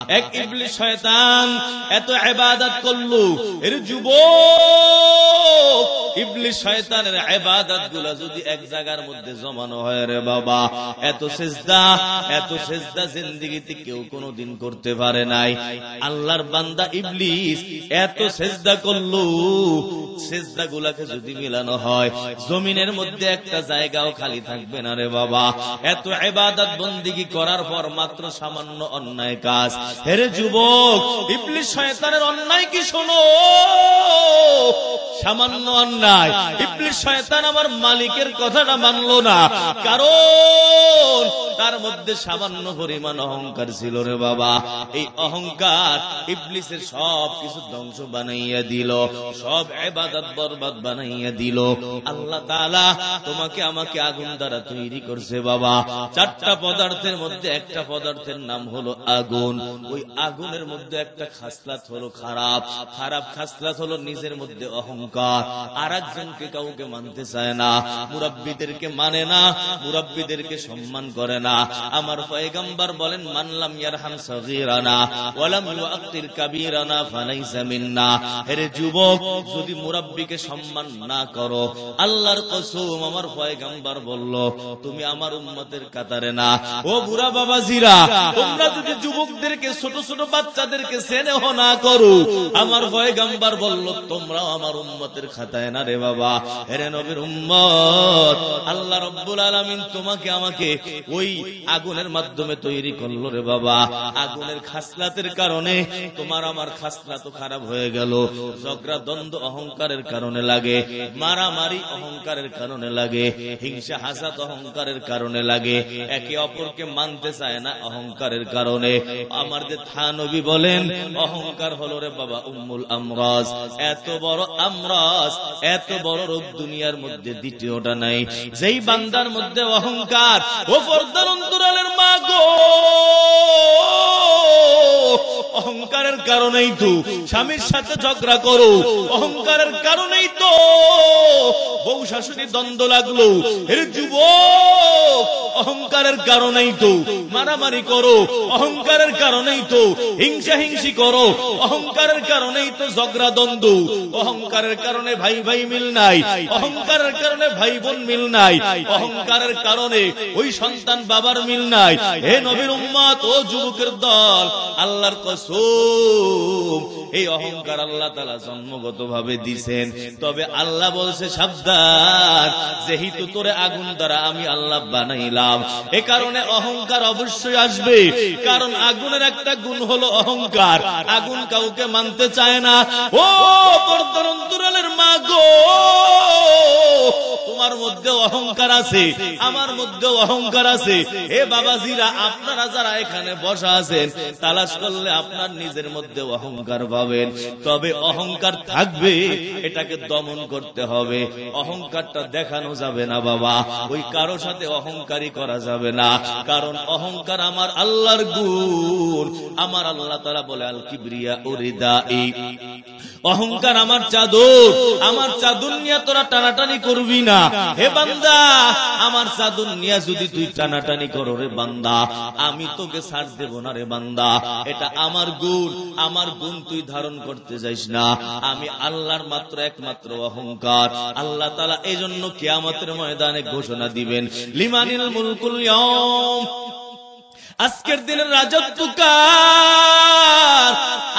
এক ইবলিস শয়তান এত ইবাদত করলো, এর যুবক ইবলিস শয়তানের ইবাদতগুলো যদি এক জায়গার মধ্যে জমানো হয় রে বাবা, এত সিজদা জিন্দেগিতে কেউ কোনোদিন করতে পারে নাই। আল্লাহর বান্দা ইবলিস এত সিজদা করলো, সিজদাগুলোকে যদি মিলানো হয় জমিনের মধ্যে একটা জায়গাও খালি থাকবে না রে বাবা। এত ইবাদত বন্দেগী করার পর মাত্র সামান্য অন্যায় কাজ। হেরে যুবক, ইবলিস শয়তানের অন্যায় কি শোনো, সামান্য অন্যায়। ইবলিস শয়তান আমার মালিকের কথাটা মানলো না, কারণ তার মধ্যে সামান্য পরিমাণ অহংকার ছিল রে বাবা। এই অহংকার ইবলিসের সব কিছু ধ্বংস বানাইয়া দিল, সব ইবাদত বরবাদ বানাইয়া দিল। আল্লাহ তাআলা তোমাকে আমাকে আগুন দ্বারা তৈরি করছে বাবা। চারটা পদার্থের মধ্যে একটা পদার্থের নাম হলো আগুন। ওই আগুনের মধ্যে একটা খাসলাত হলো খারাপ খাসলাত হলো নিজের মধ্যে অহংকার, আর একজনকে কাউকে মানতে চায় না, মুরাব্বিদেরকে মানে না, মুরাব্বিদেরকে সম্মান করে না। আমার পয়গম্বর বলেন, মান লাম ইয়ারহাম সগীরানা ওয়া লাম ইউআক্কির কাবীরানা ফালাইসা মিন্না। হে যুবক, যদি মুরাব্বিকে সম্মান না করো, আল্লাহর কসম আমার পয়গম্বর বলল তুমি আমার উম্মতের কাতারে না। ও বুড়া বাবাজিরা, তোমরা যদি যুবকদেরকে ছোট ছোট বাচ্চাদেরকে স্নেহ না করো, আমার পয়গম্বর বলল তোমরাও আমার উম্মতের খাতায় না রে বাবা। হে নবীর উম্মত, আল্লাহ রাব্বুল আলামিন তোমাকে আমাকে ওই আগুনের মাধ্যমে তৈরি করলো রে বাবা। আগুনের খাসলাতের কারণে তোমার আমার খাসলাত খারাপ হয়ে গেল। ঝগড়া দ্বন্দ্ব অহংকারের কারণে লাগে, মারামারি অহংকারের কারণে লাগে, হিংসা হাসাদ অহংকারের কারণে লাগে, একে অপরকে মানতে চায় না অহংকারের কারণে। আমাদের নবী বলেন অহংকার হলো রে বাবা উম্মুল আমরাজ। এত বড় আমরাজ, এত বড় রোগ দুনিয়ার মধ্যে দ্বিতীয়টা নাই। যেই বান্দার মধ্যে অহংকার, ও পর্দার অন্তরালের মা গো, অহংকারের কারণেই তো স্বামীর সাথে ঝগড়া করো, অহংকারের কারণেই তো বউ শাশুড়ি দ্বন্দ্ব লাগলো। এর যুবক, অহংকারের কারণেই তো মারামারি করো, অহংকারের কারণেই তো হিংসা হিংসি করো, অহংকারের কারণেই তো ঝগড়া দ্বন্দ্ব, অহংকারের কারণে ভাই ভাই মিল নাই, অহংকারের কারণে ভাই বোন মিল নাই, অহংকারের কারণে ওই সন্তান বাবার মিল নাই। হে নবীর উম্মত, ও যুবকের দল, আল্লাহর কসম, এই অহংকার আল্লাহ তাআলা জন্মগত ভাবে দিবেন। তবে আল্লাহ বলছে সাবধান, যেহেতু তোরে আগুন দ্বারা আমি আল্লাহ বানাইলাম, এ কারণে অহংকার অবশ্যই আসবে। কারণ আগুনের একটা গুণ হলো অহংকার, আগুন কাউকে মানতে চায় না। ও পর্দার অন্তরালের মা গো, তোমার মধ্যে অহংকার আছে, আমার মধ্যে অহংকার আছে। হে বাবাজিরা, আপনারা যারা এখানে বসা আছেন, তালাশ করলে আপনার নিজের মধ্যে অহংকার পাবেন। তবে অহংকার থাকবে, এটাকে দমন করতে হবে। অহংকারটা দেখানো যাবে না বাবা, ওই কারো সাথে অহংকারী করা যাবে না। কারণ অহংকার আমার আল্লাহর গুণ। আমার আল্লাহ তাআলা বলে আল কিবরিয়া উরিদাই, অহংকার আমার চাদর, আমার চাদর নিয়ে তোরা টানাটানি করবি না। হে বান্দা, আমার চাদর নিয়ে যদি তুই টানাটানি করো রে বান্দা, আমি তোকে ছাড় দেব না রে বান্দা। এটা আমার গুণ, আমার গুণ তুই ধারণ করতে যাইস না। আমি আল্লাহর মাত্র একমাত্র অহংকার। আল্লাহ তাআলা এজন্য কিয়ামতের ময়দানে ঘোষণা দিবেন, লিমানিল মুলকুল ইয়াউম, আজকের দিনের রাজত্ব কার?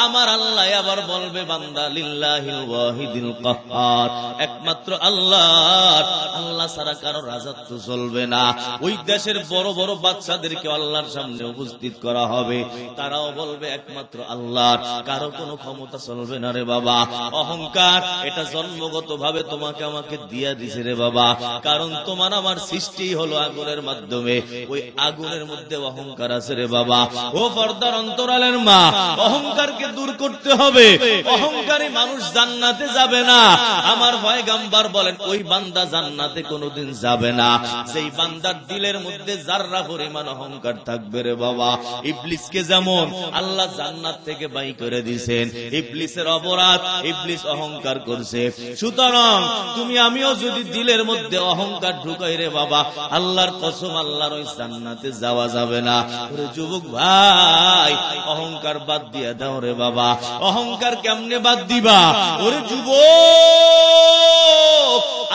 আমার আল্লাহ আবার বলবে বান্দা লিল্লাহিল ওয়াহিদিল কাহ্হার, একমাত্র আল্লাহ, আল্লাহ ছাড়া কারো রাজত্ব চলবে না। ওই দেশের বড় বড় বাদশাদেরকে আল্লাহর সামনে উপস্থিত করা হবে, তারাও বলবে একমাত্র আল্লাহ, কারো কোনো ক্ষমতা চলবে না রে বাবা। অহংকার এটা জন্মগত ভাবে তোমাকে আমাকে দিয়া দিছে রে বাবা। কারণ তোমার আমার সৃষ্টি হলো আগুনের মাধ্যমে, ওই আগুনের মধ্যে অহংকার আছে রে বাবা। ও পর্দার অন্তরালের মা, অহংকারকে দূর করতে হবে। হবে, অহংকারী মানুষ জান্নাতে যাবে না। আমার পয়গম্বর বলেন ওই বান্দা জান্নাতে কোনোদিন যাবে না যেই বান্দার দিলের মধ্যে যাররা পরিমাণ অহংকার থাকবে রে বাবা। ইবলিসকে যেমন আল্লাহ জান্নাত থেকে বাই করে দিয়েছেন, ইবলিসের অপরাধ, ইবলিস অহংকার করছে। সুতরাং তুমি আমিও যদি দিলের মধ্যে অহংকার ঢুকাই রে বাবা, আল্লাহর কসম আল্লাহর ওই জান্নাতে যাওয়া যাবে না। ওরে যুবক ভাই, অহংকার বাদ দিয়ে দাও রে বাবা। অহংকার কেমনে বাদ দিবা? ওরে যুবক,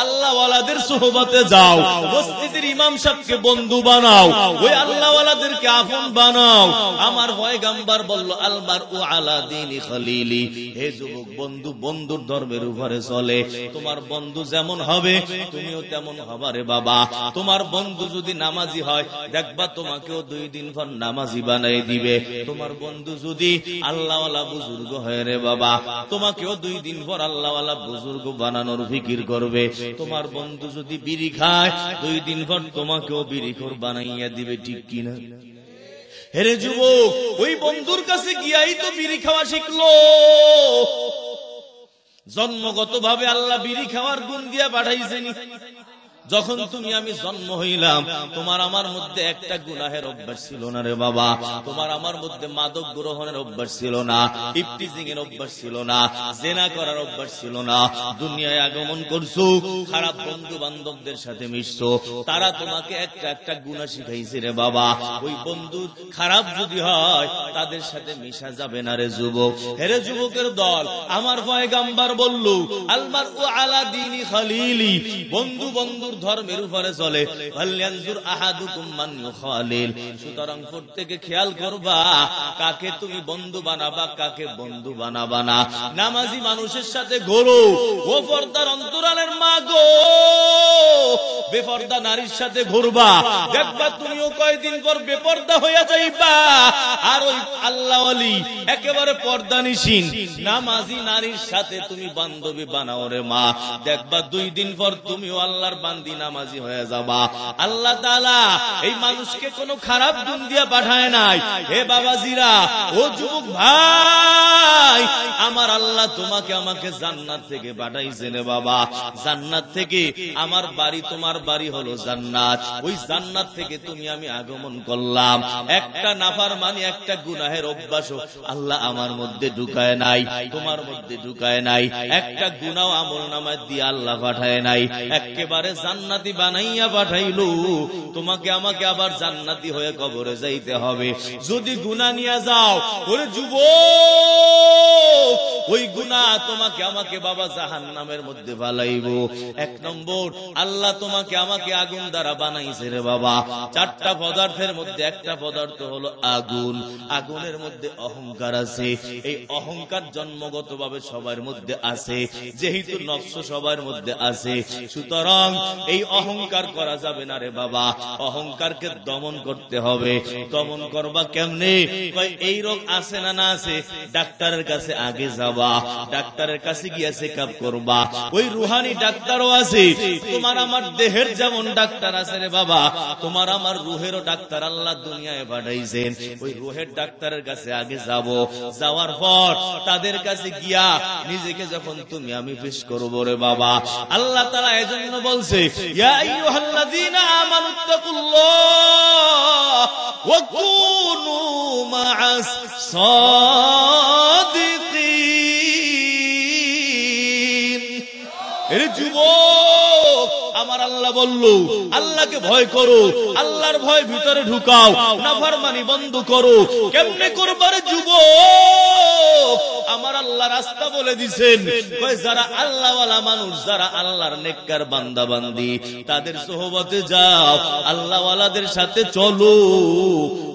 আল্লাহ ওয়ালাদের সোহবতে যাও, মসজিদের ইমাম সাহেবকে বন্ধু বানাও, ওই আল্লাহ ওয়ালাদেরকে আপন বানাও। আমার পয়গম্বর বলল আলমার ও আলা দীনি খলিলি। হে যুবক, বন্ধু বন্ধুর ধর্মের উপরে চলে। তোমার বন্ধু যেমন হবে তুমিও তেমন হবা রে বাবা। তোমার বন্ধু যদি নামাজি হয় দেখবা তোমাকেও 2 দিন পর নামাজি বানাই দিবে। তোমার বন্ধু যদি আল্লাহওয়ালা বুজুর্গ হয় রে বাবা, তোমাকেও 2 দিন পর আল্লাহওয়ালা বুজুর্গ বানানোর ফিকির করবে। তোমার বন্ধু যদি বিড়ি খায় 2 দিন পর তোমাকেও বিড়িখোর বানাইয়া দিবে, ঠিক কিনা? হেরে যুবক, ওই বন্ধুর কাছে গিয়াই তো বিড়ি খাওয়া শিখলো। জন্মগত ভাবে আল্লাহ বিড়ি খাওয়ার গুণ দিয়া পাঠাইছেনি। যখন তুমি আমি জন্ম হইলাম তোমার আমার মধ্যে একটা গুনাহের অভ্যাস ছিল না রে বাবা। তোমার আমার মধ্যে মাদক গ্রহণের অভ্যাস ছিল না, ইফটিজিং এর অভ্যাস ছিল না, জেনা করার অভ্যাস ছিল না। দুনিয়ায় আগমন করছো, খারাপ বন্ধু বান্ধবদের সাথে মিশছো, তারা তোমাকে একটা একটা গুনাহ শিখাইছে রে বাবা। ওই বন্ধু খারাপ যদি হয় তাদের সাথে মিশা যাবে না রে যুবক। হেরে যুবকের দল, আমার পয়গম্বর বলল আলমার ও আলা দীনি খলিলি। বন্ধু বন্ধুর ধর্মের উপরে চলে। ফালয়ানজুর আহাদুকুম মান ইউখালিল। সুতরাং প্রত্যেকে খেয়াল করবা কাকে তুমি বন্ধু বানাবা, কাকে বন্ধু বানাবা না। নামাজি মানুষের সাথে ঘোরো, ও পর্দার অন্তরালের মা গো, বেপর্দা নারীর সাথে ঘুরবা, দেখবা তুমিও কয়দিন পর বেপর্দা হইয়া যাইবা। আর ওই আল্লাহ ওয়ালি একেবারে পর্দানিশীন নামাজি নারীর সাথে তুমি বান্ধবী বানাও রে মা, দেখবা 2 দিন পর তুমিও আল্লাহর বান্দি নামাজি হয়ে যাবা। আল্লাহ তাআলা এই মানুষকে কোনো খারাপ গুণ দিয়া পাঠায় নাই। হে বাবাজিরা, ও যুবক ভাই, আমার আল্লাহ তোমাকে আমাকে জান্নাত থেকে পাঠাইছেন রে বাবা। জান্নাত থেকে আমার বাড়ি, তোমার বাড়ি হলো জান্নাত। ওই জান্নাত থেকে তুমি আমি আগমন করলাম। একটা নাফরমানি, একটা গুনাহের অভ্যাস আল্লাহ আমার মধ্যে ঢুকায় নাই, তোমার মধ্যে ঢুকায় নাই। একটা গুনাহ আমলনামায় দিয়ে আল্লাহ পাঠায় নাই, একেবারে জান্নাতি বানাইয়া পাঠাইলো। তোমাকে আমাকে আবার জান্নাতি হয়ে কবরে যাইতে হবে। যদি গুনাহ নিয়ে যাও ওরে যুবক, ওই গুনাহ তোমাকে আমাকে বাবা জাহান্নামের মধ্যে ফালাইবো। 1 নম্বর, আল্লাহ তোমাকে আমাকে আগুন দ্বারা বানাইছে রে বাবা। 4টা পদার্থের মধ্যে একটা পদার্থ হলো আগুন। আগুনের মধ্যে অহংকার আছে। এই অহংকার জন্মগতভাবে সবার মধ্যে আছে, যেহেতু নফস সবার মধ্যে আছে। সুতরাং এই অহংকার করা যাবে না রে বাবা। অহংকারকে দমন করতে হবে। দমন করবা কেমনে? এই রোগ আছে না না আছে, ডাক্তারের কাছে আগে যাবা, ডাক্তারের কাছে গিয়ে চেকআপ করবা। ওই রুহানি ডাক্তারও আছে। তোমার আমার দেহের যেমন ডাক্তার আছে রে বাবা, তোমার আমার রুহেরও ডাক্তার আল্লাহ দুনিয়ায় পাঠাইছেন। ওই রুহের ডাক্তারের কাছে আগে যাব। যাওয়ার পর তাদের কাছে গিয়া নিজেকে যখন তুমি আমি পেশ করবো রে বাবা, আল্লাহ তাআলা এজন্য বলছে ইয়া আইয়ুহাল্লাযীনা আমানুত্তাকুল্লাহ ওয়া কুনু মা'আস সাদিকিন। এর যুবক, আমার আল্লাহ বলল আল্লাহকে ভয় করো, আল্লাহর ভয় ভিতরে ঢুকাও, নাফরমানি বন্ধ করো। কেমনে করবার যুবক? আমার আল্লাহ রাস্তা বলে দিবেন। কয় যারা আল্লাহওয়ালা মানুষ, যারা আল্লাহর নেককার বান্দা বান্দি, তাদের সোহবতে যাও, আল্লাহওয়ালাদের সাথে চলো,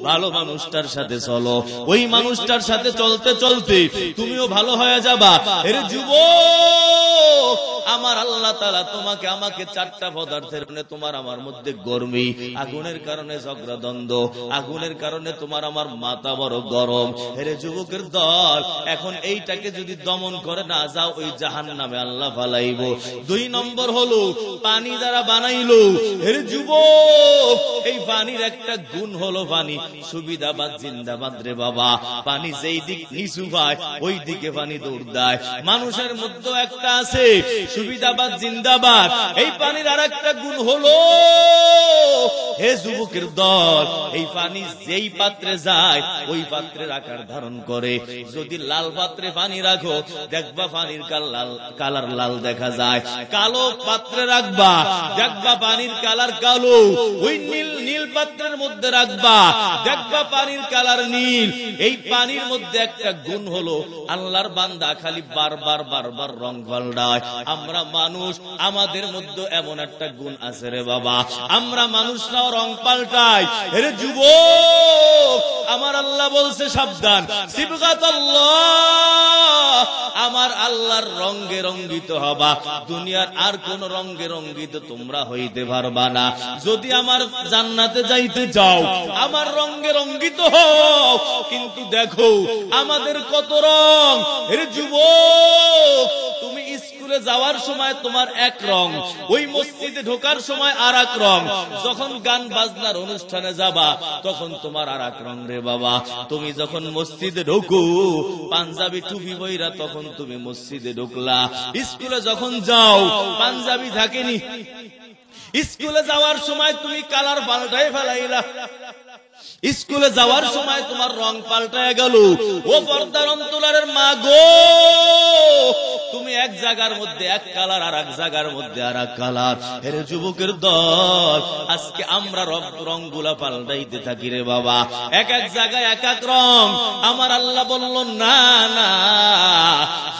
ভালো মানুষটার সাথে চলো। ওই মানুষটার সাথে চলতে চলতে তুমিও ভালো হয়ে যাবা। এর যুবক, আমার আল্লাহ তাআলা তোমাকে আমাকে চারটা পদার্থের কারণে তোমার আমার মধ্যে গরমি, আগুনের কারণে ঝগড়া দ্বন্দ্ব, আগুনের কারণে তোমার আমার মাথা বড় গরম। হেরে যুবকের দল, এখন এইটাকে যদি দমন করে না যাও ওই জাহান্নামে আল্লাহ ফালাইব। 2 নম্বর হলো পানি দ্বারা বানাইলো। হেরে যুবক, এই পানির একটা গুণ হলো পানি সুবিধাবাদ জিন্দাবাদ রে বাবা। পানি যেই দিক নিচু পায় ওই দিকে পানি দৌড় দেয়। মানুষের মধ্যে একটা আছে সুবিধাবাদ জিন্দাবাদ, এই পানির আর একটা গুণ হলো, হে যুবকের দল, এই পানি যেই পাত্রে যায় ওই পাত্রের আকার ধারণ করে। যদি লাল পাত্রে পানি রাখো দেখবা পানির কালার লাল দেখা যায়, কালো পাত্রে রাখবা দেখবা পানির কালার কালো, ওই নীল পাত্রের মধ্যে রাখবা দেখবা পানির কালার নীল। এই পানির মধ্যে একটা গুণ হলো আল্লাহর বান্দা খালি বারবার বারবার রং পাল্টায়। আমরা মানুষ, আমাদের মধ্যে এমন একটা গুণ আছে রে বাবা, আমরা মানুষরাও রং পাল্টাই। এরে যুবক, আমার আল্লাহ বলছে সাবধান, সিবগাতাল্লাহ, আমার আল্লাহর রঙে রঙ্গিত হবা, দুনিয়ার আর কোন রঙে রঙ্গিত তোমরা হইতে পারবা না। যদি আমার জান্নাতে যাইতে চাও আমার রঙে রঙ্গিত হও, কিন্তু দেখো আমাদের কত রং। এর যুবক, তুমি স্কুলে যাওয়ার সময় তোমার এক রং, ওই মসজিদে ঢোকার সময় আর এক রং, যখন গান বাজনার অনুষ্ঠানে যাবা তখন তোমার আর এক রং রে বাবা। তুমি যখন মসজিদে ঢোকো পাঞ্জাবি টুপি বইরা তখন তুমি মসজিদে ঢুকলা, স্কুলে যখন যাও পাঞ্জাবি থাকেনি, স্কুলে যাওয়ার সময় তুমি কালার পাল্টাই ফেলাইলা, স্কুলে যাওয়ার সময় তোমার রং পাল্টায় গেল। ও পর্দার অন্তরালের মা গো, তুমি এক জায়গার মধ্যে এক কালার আর এক জায়গার মধ্যে আর এক কালার। এর যুবকের দল, আজকে আমরা রং গুলা পাল্টাইতে থাকি রে বাবা, এক এক জায়গায় এক এক রং। আমার আল্লাহ বলল না না,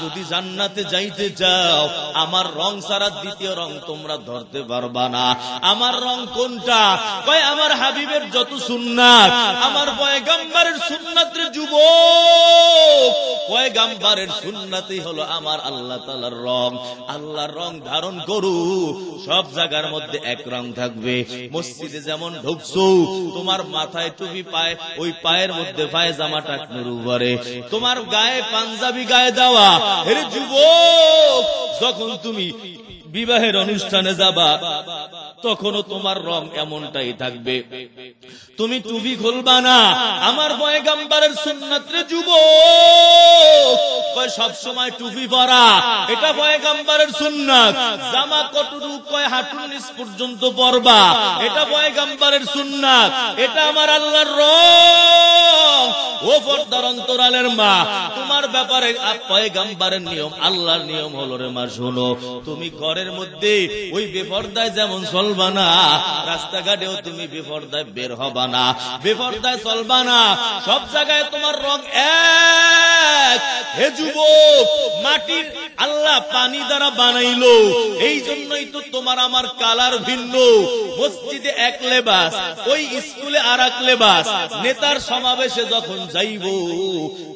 যদি জান্নাতে যাইতে চাও আমার রং ছাড়া দ্বিতীয় রং তোমরা ধরতে পারবা না। আমার রং কোনটা? কয় আমার হাবিবের যত সুন্নাত, আমার পয়গম্বরের সুন্নাত রে যুবক, পয়গম্বরের সুন্নাতই হলো আমার আল্লাহ তাআলার রং। আল্লাহর রং ধারণ করু, সব জায়গার মধ্যে এক রং থাকবে। মসজিদে যেমন ঢুকছো তোমার মাথায় টুপি, পায় ওই পায়ের মধ্যে পায়জামা টাকনুর উপরে, তোমার গায়ে পাঞ্জাবি গায়ে দেওয়া। এর যুবক, যখন তুমি বিবাহের অনুষ্ঠানে যাবা তখনও তোমার রং এমনটাই থাকবে, তুমি টুপি খুলবা না। আমার পয়গম্বরের সুন্নাত রে যুবক, কয় সব সময় টুপি পরা, এটা পয়গম্বরের সুন্নাত। জামা কটরু কয় হাঁটুর নিচ পর্যন্ত পরবা, এটা পয়গম্বরের সুন্নাত, এটা আমার আল্লাহর রং। ও পর্দার অন্তরালের মা, তোমার ব্যাপারে পয়গম্বরের নিয়ম, আল্লাহর নিয়ম হলো রে মা, শোনো, তুমি ঘরের মধ্যে ওই বেপরদায় যেমন চলবা না, রাস্তাঘাটেও তুমি বেপরদায় বের হবা না, বেপরদায় চলবা না, সব জায়গায় তোমার রং এক। হে যুবক, মাটির আল্লাহ পানি দ্বারা বানাইলো, এই জন্যই তো তোমার আমার কালার ভিন্ন। মসজিদে এক লেবাস, ওই স্কুলে আর এক লেবাস। নেতার সমাবেশে যখন যাইব,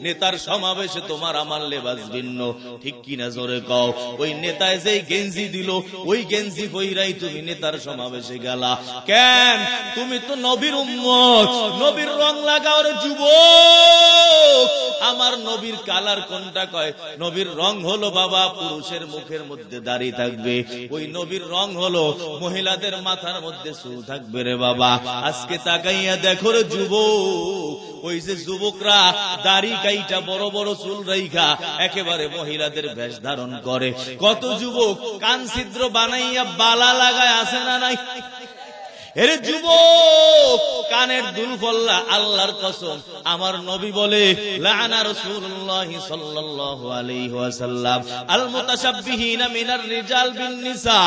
নেতার সমাবেশে তোমার আমার লেবাস ভিন্ন, ঠিক কিনা জোরে কও। ওই নেতায় যেই গেঞ্জি দিল ওই গেঞ্জি পইরাই তুমি নেতার সমাবেশে গেলা কেন? তুমি তো নবীর উম্মত, নবীর রং লাগাও রে যুবক। আমার নবীর কালার কোনটা? কয় নবীর রং হলো বাবা পুরুষের মুখের মধ্যে দাড়ি থাকবে, ওই নবীর রং হলো মহিলাদের মাথার মধ্যে চুল থাকবে রে বাবা। আজকে তাকাইয়া দেখো রে যুবক, ওই যে যুবকরা দাড়ি কাইটা বড় বড় চুল রাইখা একেবারে মহিলাদের বেশ ধারণ করে, কত যুবক কান ছিদ্র বানাইয়া বালা লাগায় আছে না নাই? এর যুবক, কানের দুল ফল্লা, আল্লাহর কসম আমার নবী বলে লাআনা রাসূলুল্লাহ সাল্লাল্লাহু আলাইহি ওয়াসাল্লাম আল মুতাশাব্বিহিনা মিনার রিজাল বিন নিসা।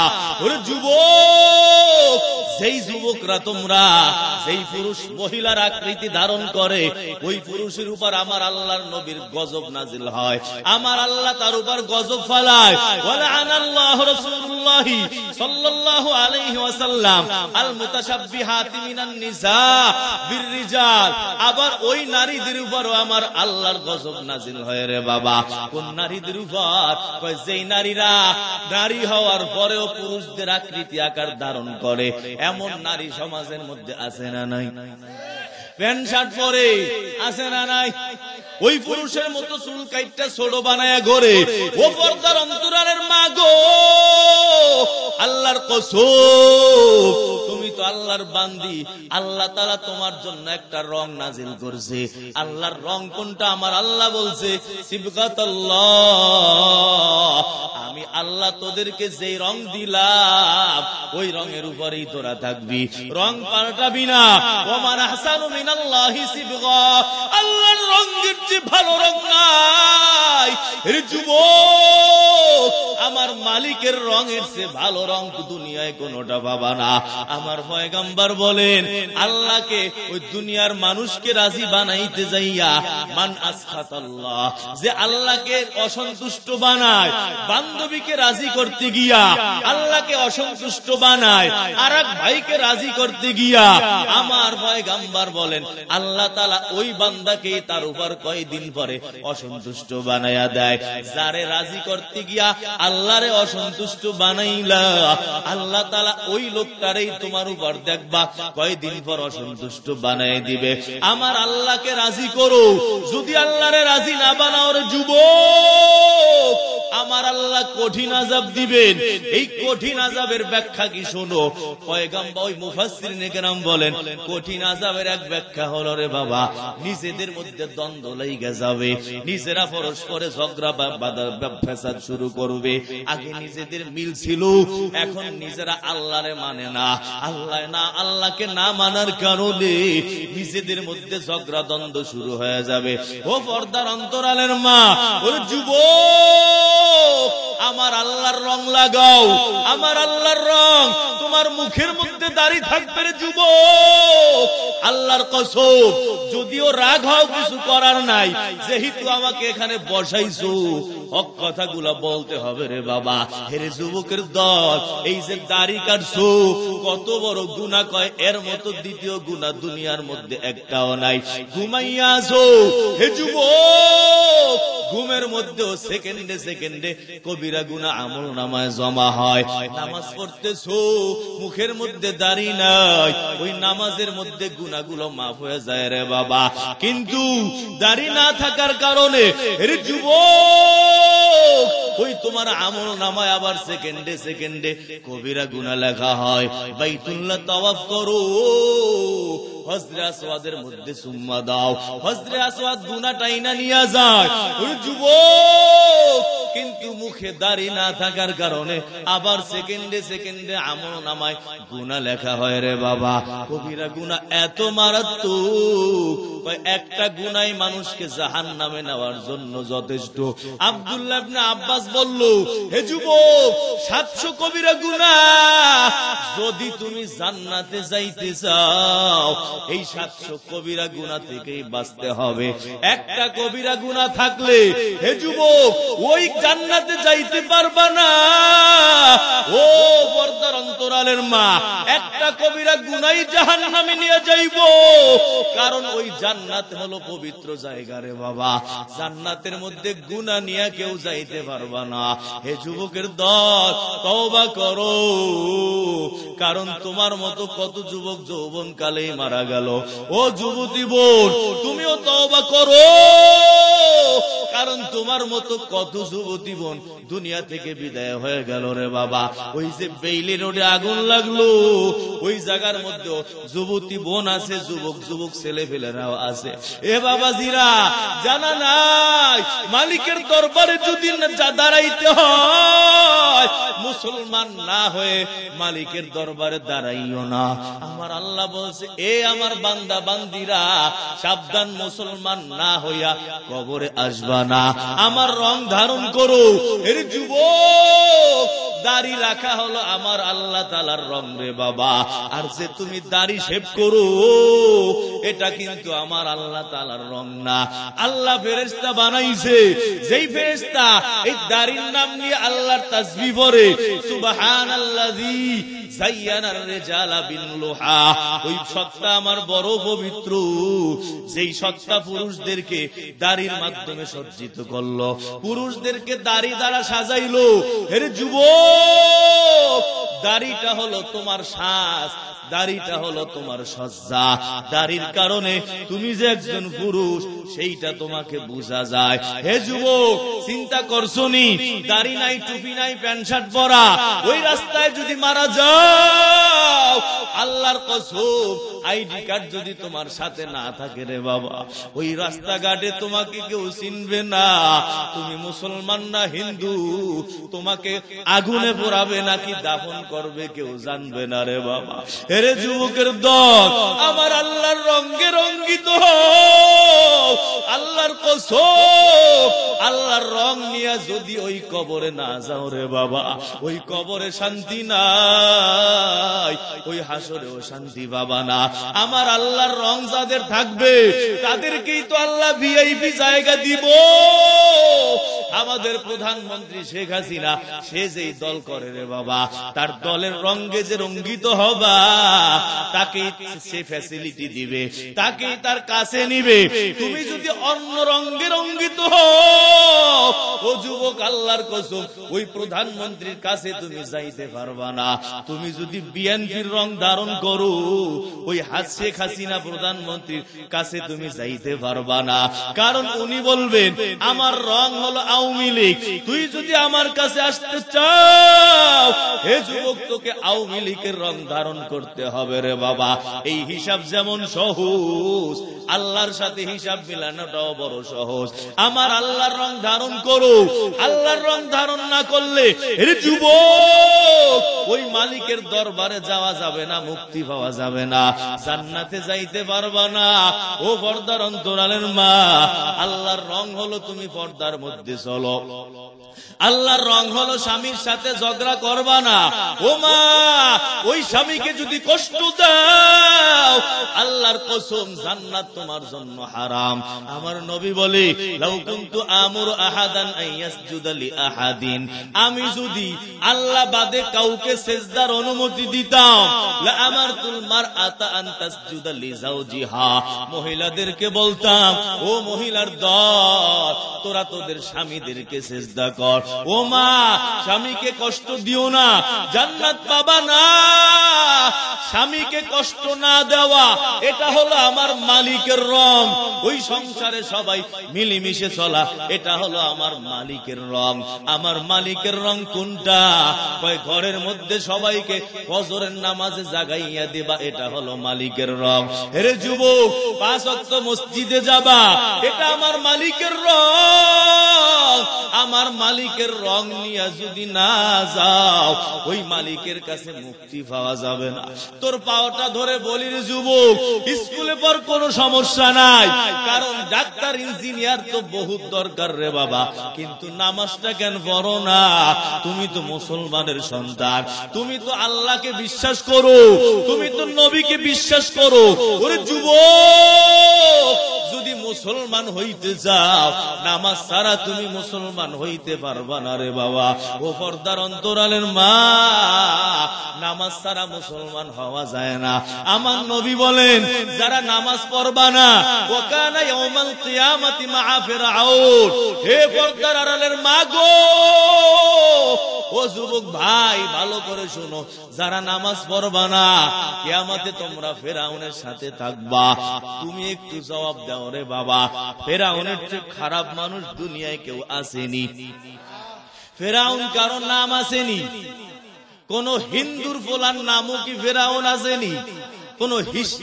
ওরে যুবক, যেই যুবকরা তোমরা যেই পুরুষ মহিলার আকৃতি ধারণ করে ওই পুরুষের উপর আমার আল্লাহর নবীর গজব নাজিল হয়, আমার আল্লাহ তার উপর গজব ফালায়। ওয়ালানাল্লাহু রাসূলুল্লাহ সাল্লাল্লাহু আলাইহি ওয়াসাল্লাম আল মুতাশাব্বিহাতি মিনান নিসা বিররিজাল। আবার ওই নারীদের উপরও আমার আল্লাহর গজব নাজিল হয় রে বাবা। কোন নারীদের উপর? কয় যেই নারীরা নারী হওয়ার পরেও পুরুষদের আকৃতি আকার ধারণ করে, এমন নারী সমাজের মধ্যে আছে না নাই? প্যান্ট শার্ট পরে আছে না নাই? ওই পুরুষের মতো চুল কাইটটা ছোট বানায়া ঘরে। ও পর্দার অন্তরালের মা গো, আল্লাহর কসম, তুমি তো আল্লাহর বান্দি। আল্লাহ তাআলা তোমার জন্য একটা রং নাজিল করছে। আল্লাহর রং কোনটা? আমার আল্লাহ বলছে সিবগাতাল্লাহ, আমি আল্লাহ তোদেরকে যেই রং দিলাম ওই রঙের উপরেই তোরা থাকবি, রং পাল্টাবি না। ওমান আহসানু মিনাল্লাহি সিবগা, আল্লাহর রঙের যে ভালো রং নাই রে যুবক, আমার মালিকের রঙের চেয়ে ভালো রং তো দুনিয়ায় কোনোটা পাবা না। আমার পয়গম্বর বলেন আল্লাহকে ওই দুনিয়ার মানুষকে রাজি বানাইতে যাইয়া মান আসখাতাল্লাহ, যে আল্লাহকে অসন্তুষ্ট বানায়, বান্ধবীকে রাজি করতে গিয়া আল্লাহকে অসন্তুষ্ট বানায়, আরেক ভাইকে রাজি করতে গিয়া আমার পয়গম্বর বলেন আল্লাহ তাআলা ওই বান্দাকে তার উপর কয়দিন পরে অসন্তুষ্ট বানায়া দেয়। যারে রাজি করতে গিয়া আল্লাহরে অসন্তুষ্ট বানাইলা, আল্লাহ তাআলা ওই লোকটারেই তোমার উপর দেখবা কয়দিন পর অসন্তুষ্ট বানায় দিবে। আমার আল্লাহকে রাজি করো, যদি আল্লাহরে রাজি না বানাও রে যুবক, আমার আল্লাহ কঠিন আযাব দিবেন। এই কঠিন আযাবের ব্যাখ্যা কি শোনো। পয়গম্বর ওই মুফাসসিরিনে কেরাম বলেন কঠিন আযাবের এক ব্যাখ্যা হলো রে বাবা, নিজেদের মধ্যে দ্বন্দ্ব লেগে যাবে, নিজেরা পরস্পরে ঝগড়া ফ্যাসাদ শুরু করবে। আগে নিজেদের মিল ছিল, এখন নিজেরা আল্লাহরে মানে না, আল্লাহকে না মানার কারণে নিজেদের মধ্যে ঝগড়া দ্বন্দ্ব শুরু হয়ে যাবে। ও পর্দার অন্তরালের মা, ও যুবক, আমার আল্লাহর রং লাগাও, আমার আল্লাহর রং তোমার মুখের মধ্যে দাড়ি থাকবে রে যুবক। আল্লাহর কসম, যদিও রাগ হও কিছু করার নাই, যেহেতু আমাকে এখানে বসাইছো হক কথাগুলা বলতে হবে রে বাবা। হেরে যুবকের দল, এই যে দাড়ি কাটছো কত বড় গুনাহ, কয় এর মতো দ্বিতীয় গুনাহ দুনিয়ার মধ্যে একটাও নাই। ঘুমাইয়া আছো হে যুবক, ঘুমের মধ্যেও সেকেন্ডে সেকেন্ডে কবিরা গুনাহ আমল নামায় জমা হয়। নামাজ পড়তেছো, মুখের মধ্যে দাড়ি নাই, ওই নামাজের মধ্যে গুনাহগুলো মাফ হয়ে যায় রে বাবা। কিন্তু দাড়ি না থাকার কারণে রে যুবক, ওই তোমার আমল নামায় আবার সেকেন্ডে সেকেন্ডে কবিরা গুনাহ লেখা হয়। বাইতুল্লাহ তাওয়াফ করো, হজরে আসওয়াদের মধ্যে সুম্মা দাও, হজরে আসওয়াদ গুনাহ টাইনা নিয়ে যায় যুবক, কিন্তু মুখে দাড়ি না থাকার কারণে আবার সেকেন্ডে সেকেন্ডে আমল নামায় গুনাহ লেখা হয় রে বাবা। কবিরা গুনাহ এত মারাত্মক, একটা গুনাহ মানুষকে জাহান্নামে নেওয়ার জন্য যথেষ্ট। আব্দুল্লাহ ইবনে আব্বাস বলল, হে যুবক, 700 কবিরা গুনাহ যদি তুমি জান্নাতে যাইতে চাও, এই 700 কবিরা গুনাহ থেকেই বাঁচতে হবে। একটা কবিরা গুনাহ থাকলে হে যুবক ওই জান্নাতে যাইতে পারবা না। ও পর্দার অন্তরালের মা, একটা কবিরা গুনাহই জাহান্নামে নিয়ে যাইব, কারণ ওই জান্নাত হলো পবিত্র জায়গা রে বাবা। জান্নাতের মধ্যে গুনাহ নিয়ে কেউ যাইতে পারবা না। হে যুবকের দল, তওবা করো, কারণ তোমার মতো কত যুবক যৌবন কালেই মারা গেল। ও যুবতী বোন, তুমিও তওবা করো, কারণ তোমার মতো কত যুবতী বোন দুনিয়া থেকে বিদায় হয়ে গেল রে বাবা। ওই যে বেইলি রোডে আগুন লাগলো, ওই জায়গার মধ্যে যুবতী বোন আছে, যুবক যুবক ছেলে ফেলেরাও আছে। এ বাবাজিরা, জানা নাই মালিকের দরবারে যদি দাঁড়াইতে হয়, মুসলমান না হয়ে মালিকের দরবারে দাঁড়াইও না। আমার আল্লাহ বলছে, এ আমার বান্দা বান্দিরা, সাবধান, মুসলমান না হইয়া কবরে আসবা না। আমার রং ধারণ করো। এর যুবক, দাড়ি রাখা হলো আমার আল্লাহ তাআলার রং রে বাবা, আর যে তুমি দাড়ি শেভ করো এটা কিন্তু আমার আল্লাহ তাআলার রং না। আল্লাহ ফেরেশতা বানাইছে, যেই ফেরেশতা এই দাড়ির নাম নিয়ে আল্লাহর তাসবিহ পড়ে, সুবহানাল্লাযী জায়্যানার রিজালা বিন লুহা, ওই সত্তা আমার বড় পবিত্র, যেই সত্তা পুরুষদেরকে দাড়ির মাধ্যমে সজ্জিত করলো, পুরুষদেরকে দাড়ি দ্বারা সাজাইলো। এর যুবক, দাড়িটা হলো তোমার সাজ, দাড়িটা হলো তোমার সজ্জা। দাড়ির কারণে তুমি যে একজন পুরুষ সেইটা তোমাকে বোঝা যায়। হে যুবক, চিন্তা করছো নি, দাড়ি নাই, টুপি নাই, প্যান্ট শার্ট পরা, ওই রাস্তায় যদি মারা যাও, আল্লাহর কসম, আইডি কার্ড যদি তোমার সাথে না থাকে রে বাবা, ওই রাস্তাঘাটে তোমাকে কেউ চিনবে না। তুমি মুসলমান না হিন্দু, তোমাকে আগুনে পোড়াবে নাকি দাফন করবে কেউ জানবে না রে বাবা। এরে যুবকের দল, আমার আল্লাহর রঙে রঙ্গিত হও, আল্লাহর কসম, আল্লাহর রং নিয়ে যদি ওই কবরে না যাও রে বাবা, ওই কবরে শান্তি নাই, ওই হাসরেও শান্তি পাবা না। আমার আল্লাহর রং যাদের থাকবে তাদেরকেই তো আল্লাহ ভিআইপি জায়গা দিব। আমাদের প্রধানমন্ত্রী শেখ হাসিনা, সে যেই দল করে রে বাবা, তার দলের রঙে যে রঙ্গিত হবা, তাকেই সে ফ্যাসিলিটি দিবে, তাকেই তার কাছে নিবে। তুমি যদি অন্য রঙে রঙ্গিত হও, ও যুবক, আল্লাহর কসম, ওই প্রধানমন্ত্রীর কাছে তুমি যাইতে পারবা না। তুমি যদি বিএনপির রং ধারণ করো, ওই শেখ হাসিনা প্রধানমন্ত্রীর কাছে তুমি যাইতে পারবা না, কারণ উনি বলবেন আমার রং হলো আওয়ামী লীগ। তুই যদি আমার কাছে আসতে চাও, হে যুবক, তোকে আওয়ামী লীগের রং ধারণ করতে হবে রে বাবা। এই হিসাব যেমন সহজ, আল্লাহর সাথে হিসাব মিলানোটাও বড় সহজ। আমার আল্লাহর রং ধারণ করো, আল্লাহর রং ধারণ না করলে হে যুবক, ওই মালিকের দরবারে যাওয়া যাবে না, মুক্তি পাওয়া যাবে না, জান্নাতে যাইতে পারবা না। ও পর্দার অন্তরালের মা, আল্লাহর রং হলো তুমি পর্দার মধ্যে চলো। আল্লাহর রং হলো স্বামীর সাথে ঝগড়া করবা না। ও মা, ওই স্বামীকে যদি কষ্ট দাও, আল্লাহর কসম, জান্নাত তোমার জন্য হারাম। আমার নবী বলে, লাউ কুনতু আমুরু আহাদান আইয়াসজুদা লিআহাদিন, আমি যদি আল্লাহ বাদে কাউকে সিজদার অনুমতি দিতাম, লা আমারতুল মারআতা আন তাসজুদা লিজাওজিহা, মহিলাদেরকে বলতাম, ও মহিলার দল, তোরা তোদের স্বামীদেরকে সিজদা কর। ও মা, স্বামীকে কষ্ট দিও না, জান্নাত পাবা না। স্বামীকে কষ্ট না দেওয়া, এটা হলো আমার মালিকের রং। ওই সংসারে সবাই মিলেমিশে চলা, এটা হলো আমার মালিকের রং। আমার মালিকের রং কোনটা? কয় ঘরের মধ্যে সবাইকে ফজরের নামাজে জাগাইয়া দেবা, এটা হলো মালিকের রং। হে যুবক, 5 ওয়াক্ত মসজিদে যাবা, এটা আমার মালিকের রং। আমার মালিকের রং নিয়ে যদি না যাও, ওই মালিকের কাছে মুক্তি পাওয়া যাবে না। তোর পাওয়াটা ধরে বলি রে যুবক, স্কুলে পর কোনো সমস্যা নাই, কারণ ডাক্তার ইঞ্জিনিয়ার তো বহুত দরকার রে বাবা, কিন্তু নামাজটা কেন পড়ো না? তুমি তো মুসলমানের সন্তান, তুমি তো আল্লাহকে বিশ্বাস করো, তুমি তো নবীকে বিশ্বাস করো। ওরে যুবক, যদি মুসলমান হইতে যাও, নামাজ ছাড়া তুমি মুসলমান হইতে পারবা না রে বাবা। ও পর্দার অন্তরালের মা, নামাজ ছাড়া মুসলমান হওয়া যায় না। আমার নবী বলেন, যারা নামাজ পড়বা না, ওয়াকানা ইয়াউমাল কিয়ামাতি মাআ ফিরআউন। হে পর্দার আড়ালের মা গো, ও যুবক ভাই, ভালো করে শোনো, যারা নামাজ পড়বা না, কিয়ামতে তোমরা ফিরআউনের সাথে থাকবা। তুমি একটু জবাব দাও রে বাবা, ফিরআউনের চেয়ে খারাপ মানুষ দুনিয়ায় কেউ আসেনি? ফিরআউন কারো নাম আসেনি? কোন হিন্দুর ফলার নামও কি ফিরআউন আসেনি? কোন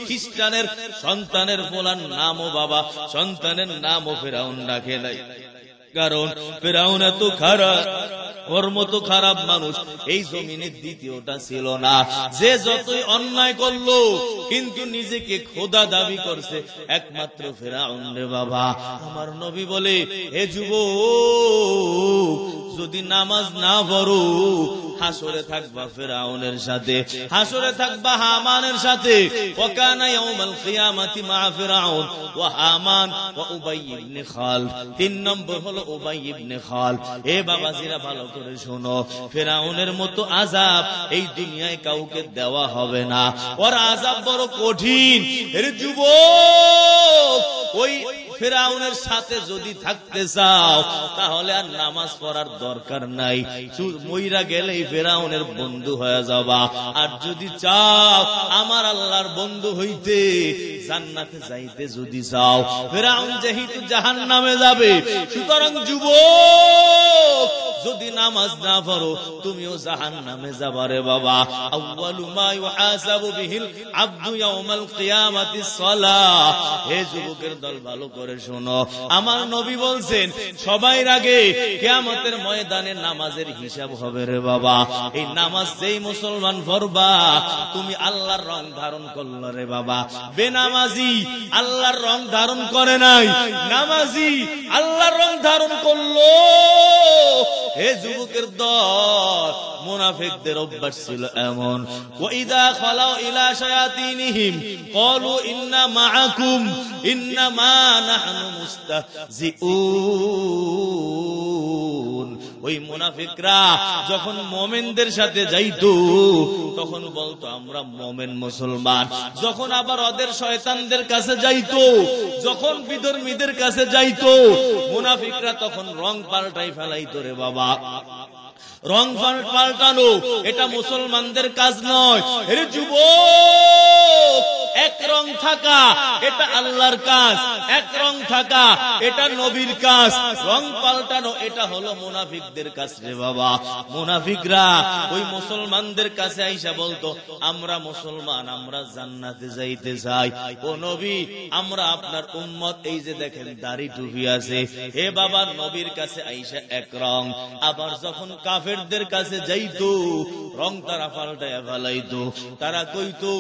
খ্রিস্টানের সন্তানের ফলার নামও বাবা, সন্তানের নামও ফিরআউন রাখে নাই। কারণ ফিরাউন এত খারাপ, ওর মতো খারাপ মানুষ এই জমিনের দ্বিতীয়টা ছিল না। যে যতই অন্যায় করলো কিন্তু নিজেকে খোদা দাবি করছে একমাত্র ফিরাউন রে বাবা। আমার নবী বলে, হে যুবক, যদি নামাজ না পড়ো হাসরে থাকবা ফিরাউনের সাথে, হাসরে থাকবা হামানের সাথে। ওয়াকানা ইয়াউমাল কিয়ামাতি মা ফিরাউন ওয়া হামান ওয়া উবাই ইবনে খালদ। 3 নম্বর হলো উবাই ইবনে খালদ। এ বাবাজিরা ভালো করে শোনো, ফিরাউনের মতো আযাব এই দুনিয়ায় কাউকে দেওয়া হবে না। ওর আযাব বড় কঠিন। এর যুবক, ওই ফিরাউনের সাথে যদি থাকতে চাও তাহলে আর নামাজ পড়ার দরকার নাই, মইরা গেলেই ফিরাউনের বন্ধু হয়ে যাবা। আর যদি চাও আমার আল্লাহর বন্ধু হইতে, জান্নাতে যাইতে যদি চাও, ফিরাউন যেহেতু জাহান্নামে যাবে, সুতরাং যুবক যদি নামাজ না পড়ো তুমিও জাহান্নামে যাবা রে বাবা। আউয়ালু মা ইউহাসাবু বিহিল আবদু ইয়াউমাল কিয়ামাতিস সালাহ। হে যুবকের দল ভালো করে শোনো, আমার নবী বলছেন সবার আগে কিয়ামতের ময়দানে নামাজের হিসাব হবে রে বাবা। এই নামাজ যেই মুসলমান পড়বা তুমি আল্লাহর রং ধারণ করল রে বাবা। বেনামাজি আল্লাহর রং ধারণ করে নাই, নামাজি আল্লাহর রং ধারণ করলো। হে যুবকের দল, মুনাফিকদের অভ্যাস ছিল এমন, ওয়াইদা খালাউ ইলা শায়াতিনহিম ক্বালু ইন্না মাআকুম ইন্নামা নাহনু মুস্তাহজিউন। ওই মুনাফিকরা যখন মুমিনদের সাথে যাইতো তখন বলতো আমরা মুমিন মুসলমান। যখন আবার ওদের শয়তানদের কাছে যাইতো, যখন বিধর্মীদের কাছে যাইতো, মুনাফিকরা তখন রং পাল্টাই ফেলাইতো রে বাবা। রং পাল্টানো এটা মুসলমানদের কাজ নয়। এর যুবক, এক রং থাকা এটা আল্লাহর কাজ, এক রং থাকা এটা নবীর কাজ। রং পাল্টানো এটা হলো মুনাফিকদের কাজ রে বাবা। মুনাফিকরা ওই মুসলমানদের কাছে আইসা বলতো আমরা মুসলমান, আমরা জান্নাতে যাইতে চাই। ও নবী, আমরা আপনার উম্মত, এই যে দেখেন দাড়ি টুপি আছে। হে বাবা, নবীর কাছে আইসা এক রং। আবার যখন কাফেরদের কাছে যাইতো রং তারা পাল্টায়া ফেলাইতো। তারা কইতো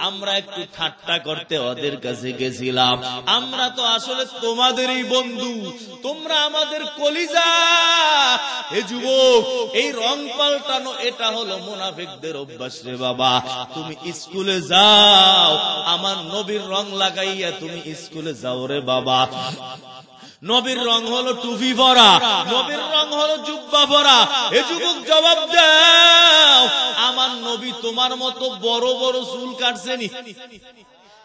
আমরা একটু ঠাট্টা করতে ওদের কাছে গেছিলাম, আমরা তো আসলে তোমাদেরই বন্ধু, তোমরা আমাদের কলিজা। হে যুবক, এই রং পাল্টানো এটা হলো মুনাফিকদের অভ্যাস রে বাবা। তুমি স্কুলে যাও, আমার নবীর রং লাগাইয়া তুমি স্কুলে যাও রে বাবা। নবীর রং হলো টুপি পরা, নবীর রং হলো জুব্বা পরা। এ যুবক জবাব দাও, আমার নবী তোমার মতো বড় বড় চুল কাটছেনি?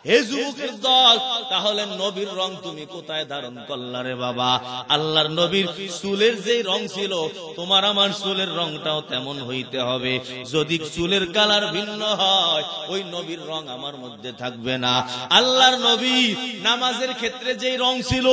হে যুবকের দল, তাহলে নবীর রং তুমি কোথায় ধারণ করলা রে বাবা? আল্লাহর নবীর চুলের যে রং ছিল তোমার আমার চুলের রংটাও তেমন হইতে হবে। যদি চুলের কালার ভিন্ন হয় ওই নবীর রং আমার মধ্যে থাকবে না। আল্লাহর নবী নামাজের ক্ষেত্রে যেই রং ছিল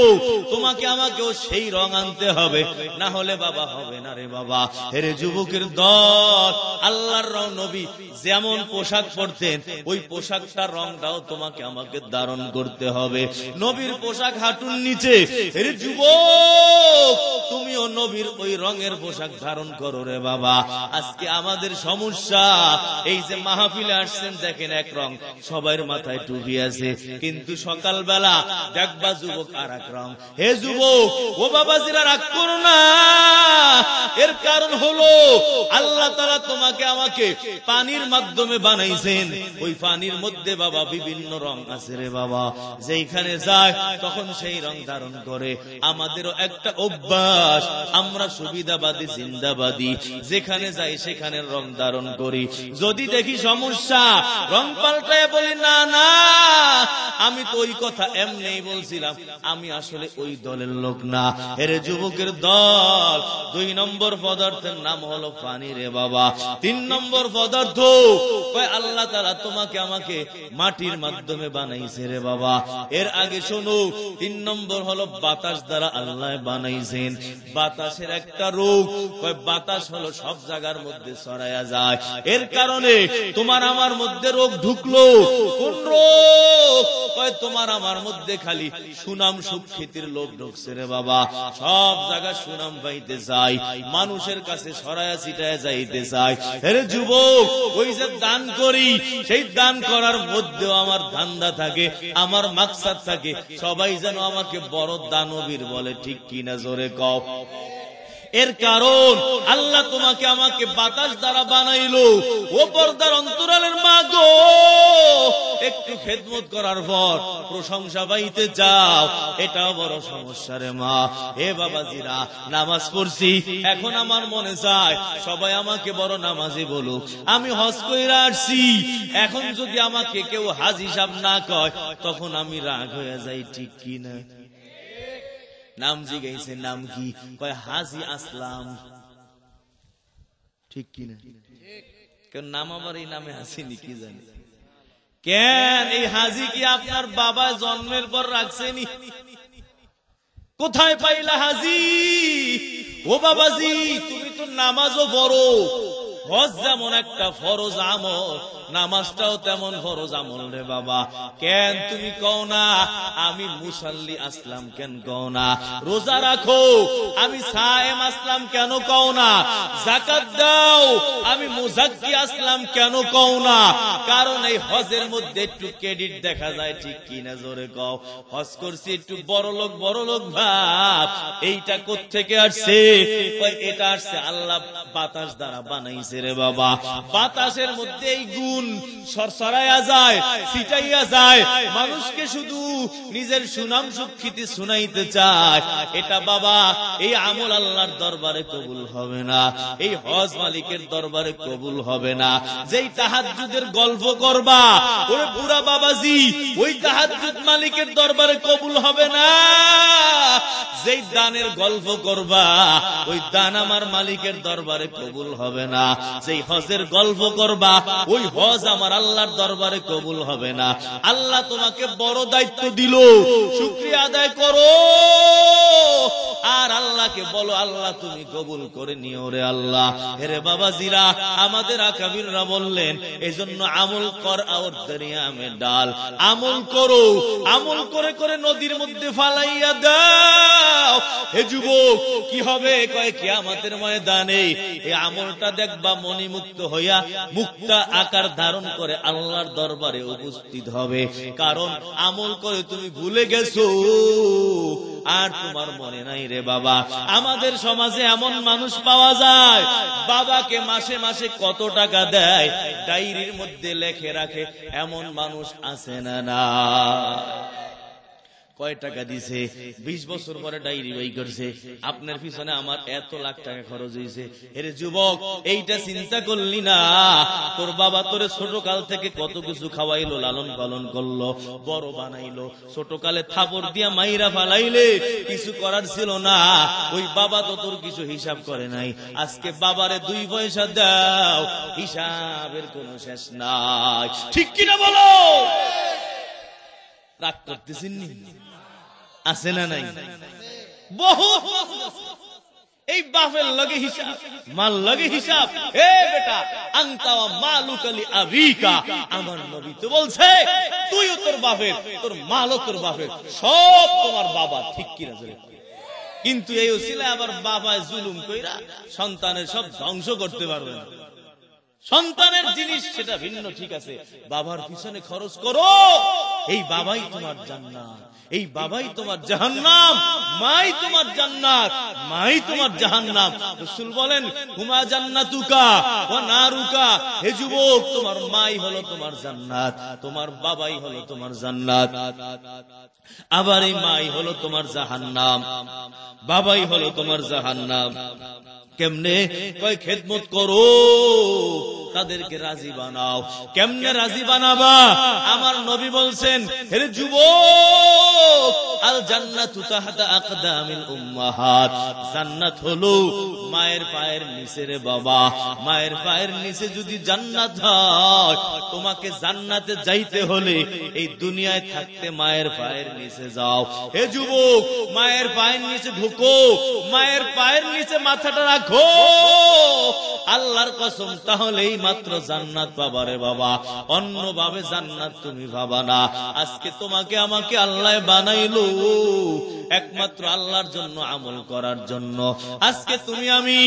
তোমাকে আমাকেও সেই রং আনতে হবে, না হলে বাবা হবে না রে বাবা। হে যুবকের দল, আল্লাহর রং নবী যেমন পোশাক পরতেন ওই পোশাকটার রংটাও তোমাকে আমাকে ধারণ করতে হবে। নবীর পোশাক হাঁটুর নিচে। হে যুবক, তুমিও নবীর ওই রঙের পোশাক ধারণ করো রে বাবা। আজকে আমাদের সমস্যা, এই যে মাহফিলে আসছেন দেখেন এক রং, সবার মাথায় টুপি আছে, কিন্তু সকালবেলা দেখবা যুবক আর এক রং। হে যুবক, ও বাবাজিরা রাগ করো না, এর কারণ হলো আল্লাহ তাআলা তোমাকে আমাকে পানির মাধ্যমে বানাইছেন। ওই পানির মধ্যে বাবা বিভিন্ন রং আছে রে বাবা, যেখানে যায় তখন সেই রং ধারণ করে। আমাদেরও একটা অভ্যাস, আমরা সুবিধাবাদী জিন্দাবাদী, যেখানে যাই সেখানে রং ধারণ করি। যদি দেখি সমস্যা রং পাল্টায় বলি না না, আমি তো ওই কথা এমনি বলছিলাম, আমি আসলে ওই দলের লোক না। এর যুবকের দল, 2 নম্বর পদার্থের নাম হলো পানি রে বাবা। 3 নম্বর পদার্থ কয় আল্লাহ তাআলা তোমাকে আমাকে মাটির মাধ্যমে বানাইছে রে বাবা। এর আগে শোনো, 3 নম্বর হলো বাতাস দ্বারা আল্লাহ বানাইছেন। বাতাসের একটা রোগ, কয় বাতাস হলো সব জায়গার মধ্যে ছড়ায়া যায়, এর কারণে তোমার আমার মধ্যে রোগ ঢুকলো। কোন রোগ? কয় তোমার আমার মধ্যে খালি সুনাম সুখ্যাতির লোক ঢুকছে রে বাবা। সব জায়গা সুনাম পাইতে চাই, মানুষের কাছে ছড়ায়া ছিটায়া যাইতে চাই। আরে যুবক, ওই যে দান করি, সেই দান করার মধ্যেও আমার ধান্দা থাকে, আমার মাকসাদ থাকে, সবাই যেন আমাকে বড় দানবীর বলে, ঠিক কিনা জোরে কও। এর কারণ আল্লাহ তোমাকে আমাকে বাতাস দ্বারা বানাইলো। ও পর্দার অন্তরালের মা গো, একটু খেদমত করার পর প্রশংসা পাইতে যাও, এটা বড় সমস্যা রে মা। হে বাবাজিরা, নামাজ পড়ছি, এখন আমার মনে চায় সবাই আমাকে বড় নামাজি বলুক। আমি হজ কইরা আসছি, এখন যদি আমাকে কেউ হাজী সাহেব না কয়, তখন আমি রাগ হয়ে যাই, ঠিক কিনা? নাম জিজ্ঞাসা, নাম কি? কয় হাজী আসলাম, ঠিক কিনা? কেন নাম আবার এই নামে আসেনি কি জানি কেন? এই হাজী কি আপনার বাবা জন্মের পর রাখছেনি? কোথায় পাইলা হাজী? ও বাবাজি, তুমি তো নামাজও পড়ো, হজ যেমন একটা ফরজ আমল, নামাজটাও তেমন ফরজ আমল রে বাবা। কেন তুমি কও না আমি মুসাল্লি আসলাম? কেন কও না? রোজা রাখো, আমি সায়েম আসলাম কেন কও না? যাকাত দাও, আমি মুজাক্কি আসলাম কেন কও না? কারণ এই হজের মধ্যে একটু ক্রেডিট দেখা যায়, ঠিক কিনা জোরে কও। হজ করছি একটু বড় লোক ভাব, এইটা কোত্থেকে আসছে? এটা আসছে আল্লাহ বাতাস দ্বারা বানাইছে রে বাবা। বাতাসের মধ্যে এই গুণ সরসরাইয়া যায়, ছিটাইয়া যায়, মানুষকে শুধু নিজের সুনাম সুখ্যাতি শুনাইতে চায়। এটা বাবা, এই আমল আল্লাহর দরবারে কবুল হবে না, এই হজ মালিকের দরবারে কবুল হবে না। যেই তাহাজ্জুদের গল্প করবা, ওরে বুড়া বাবাজি, ওই তাহাজ্জুদ মালিকের দরবারে কবুল হবে না। যেই দানের গল্প করবা, ওই দান আমার মালিকের দরবারে কবুল হবে না। যেই হজের গল্প করবা, ওই হজ আমার আল্লাহর দরবারে কবুল হবে না। আল্লাহ তোমাকে বড় দায়িত্ব দিল, শুকরিয়া আদায় করো, আর আল্লাহকে বলো আল্লাহ তুমি কবুল করে নিও রে আল্লাহ। হেরে বাবাজিরা, আমাদের আকাবিররা বললেন, এজন্য আমল কর আর দরিয়া মে ডাল। আমল করো, আমল করে করে নদীর মধ্যে ফালাইয়া দাও। হে যুবক, কি হবে? কয় কিয়ামতের ময়দানে এই আমলটা দেখবা মণিমুক্ত হইয়া মুক্তা আকার ধারণ করে আল্লাহর দরবারে উপস্থিত হবে। কারণ আমল করে তুমি ভুলে গেছো, আর তোমার মনে নাই রে বাবা। আমাদের সমাজে এমন মানুষ পাওয়া যায়, বাবাকে মাসে মাসে কত টাকা দেয় ডায়েরির মধ্যে লেখে রাখে, এমন মানুষ আছে না? না, কয় টাকা দিছে, 20 বছর পরে ডায়েরি বই করছে, আপনার পিছনে আমার এত লাখ টাকা খরচ হয়েছে। এরে যুবক, এইটা চিন্তা করলি না? তোর বাবা তোরে ছোট কাল থেকে কত কিছু খাওয়াইলো, লালন পালন করলো, বড় বানাইলো, ছোট কালে থাপড় দিয়া মাইরা ফালাইলে কিছু করার ছিল না। ওই বাবা তো তোর কিছু হিসাব করে নাই। আজকে বাবারে 2 পয়সা দাও, হিসাবের কোনো শেষ নাই, ঠিক কিনা বলো? রাগ করতেছেন আছে না নাই? বহু এই বাপের লগে হিসাব, মাল লগে হিসাব। হে বেটা, আনতা ওয়া মালুকা লি আবিকা, আমার নবী তো বলছে তুইও তোর বাপের, তোর মালও তোর বাপের, সব তোমার বাবা, ঠিক কিনা? কিন্তু এই ওসিলায় আবার বাবায় জুলুম কইরা সন্তানের সব ধ্বংস করতে পারবে না। সন্তানের জিনিস সেটা ভিন্ন, ঠিক আছে, বাবার পিছনে খরচ করো, এই বাবাই তোমার জান্নাত, এই বাবাই তোমার জাহান্নাম, মাই তোমার জান্নাত, মাই তোমার জাহান্নাম। রাসূল বলেন, হুমা জান্নাতুকা ওয়া নারুকা। হে যুবক, তোমার মাই হলো তোমার জান্নাত, তোমার বাবাই হলো তোমার জান্নাত, আবার এই মাই হলো তোমার জাহান্নাম, বাবাই হলো তোমার জাহান্নাম। কেমনে? কয় খেদমত করো, তাদেরকে রাজি বানাও। কেমনে রাজি বানাবা? আমার নবী বলছেন, হে যুবক, আল জান্নাতু তাহতা আকদামিল উম্মাহাত, জান্নাত হলো মায়ের পায়ের নিচে রে বাবা, মায়ের পায়ের নিচে যদি জান্নাত হয়, তোমাকে জান্নাতে যাইতে হলে এই দুনিয়ায় থাকতে মায়ের পায়ের নিচে যাও। হে যুবক, মায়ের পায়ের নিচে ঢুকো, মায়ের পায়ের নিচে মাথাটা রাখো, আল্লাহর কসম, তাহলেই মাত্র জান্নাত পাবা রে বাবা, অন্যভাবে জান্নাত তুমি পাবা না। আজকে তোমাকে আমাকে আল্লাহ বানাইলো একমাত্র আল্লাহর জন্য, আমল করার জন্য। আজকে তুমি আমি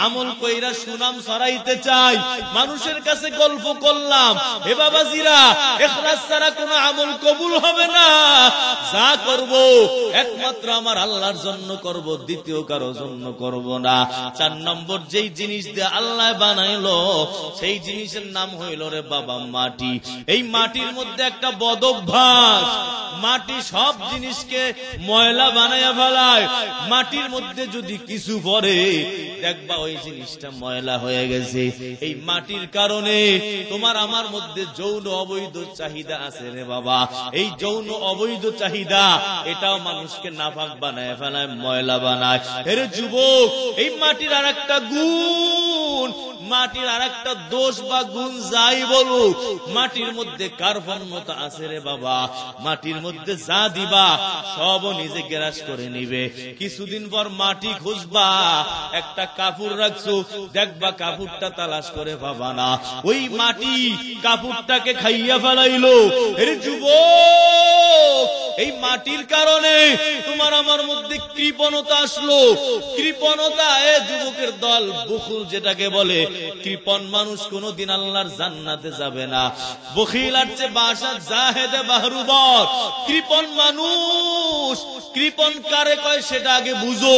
আমল কইরা সুনাম ছড়াইতে চাই, মানুষের কাছে গল্প করলাম। হে বাবাজিরা, ইখলাস ছাড়া কোনো আমল কবুল হবে না। যা করব একমাত্র আমার আল্লাহর জন্য করব, দ্বিতীয় কারো জন্য করব না। 4 নম্বর যেই জিনিস দিয়ে আল্লাহ বানাইলো সেই জিনিসের নাম হইল রে বাবা মাটি। এই মাটির মধ্যে একটা বদ অভ্যাস, মাটি সব জিনিসকে ময়লা বানায়া ফেলায়। মাটির মধ্যে যদি কিছু পড়ে দেখবা ওই জিনিসটা ময়লা হয়ে গেছে। এই মাটির কারণে তোমার আমার মধ্যে যৌন অবৈধ চাহিদা আছে রে বাবা। এই যৌন অবৈধ চাহিদা এটাও মানুষকে নাপাক বানায় ফেলায়, ময়লা বানায়। এরে যুবক, এই মাটির আর একটা গুণ, মাটির আর একটা দোষ বা গুণ যাই বলো, মাটির মধ্যে কার্পণ্যতা আছে রে বাবা। মাটির মধ্যে যা দিবা সব নিজে গ্রাস করে নিবে। কিছুদিন পর মাটি খুঁজবা, একটা কাপড় রাখছো, দেখবা কাপড়টা তালাশ করে পাবা না, ওই মাটি কাপড়টাকে খাইয়া ফেলাইলো। এরে যুবক, এই মাটির কারণে তোমার আমার মধ্যে কৃপণতা আসলো। কৃপণতা, এ যুবকের দল, বখুল যেটাকে বলে, কৃপণ মানুষ কোনদিন আল্লাহর জান্নাতে যাবে না। বখিল আর চেয়ে বাসাত জাহেদে বাহরুবর। কৃপণ মানুষ, কৃপণ কারে কয় সেটা আগে বুঝো।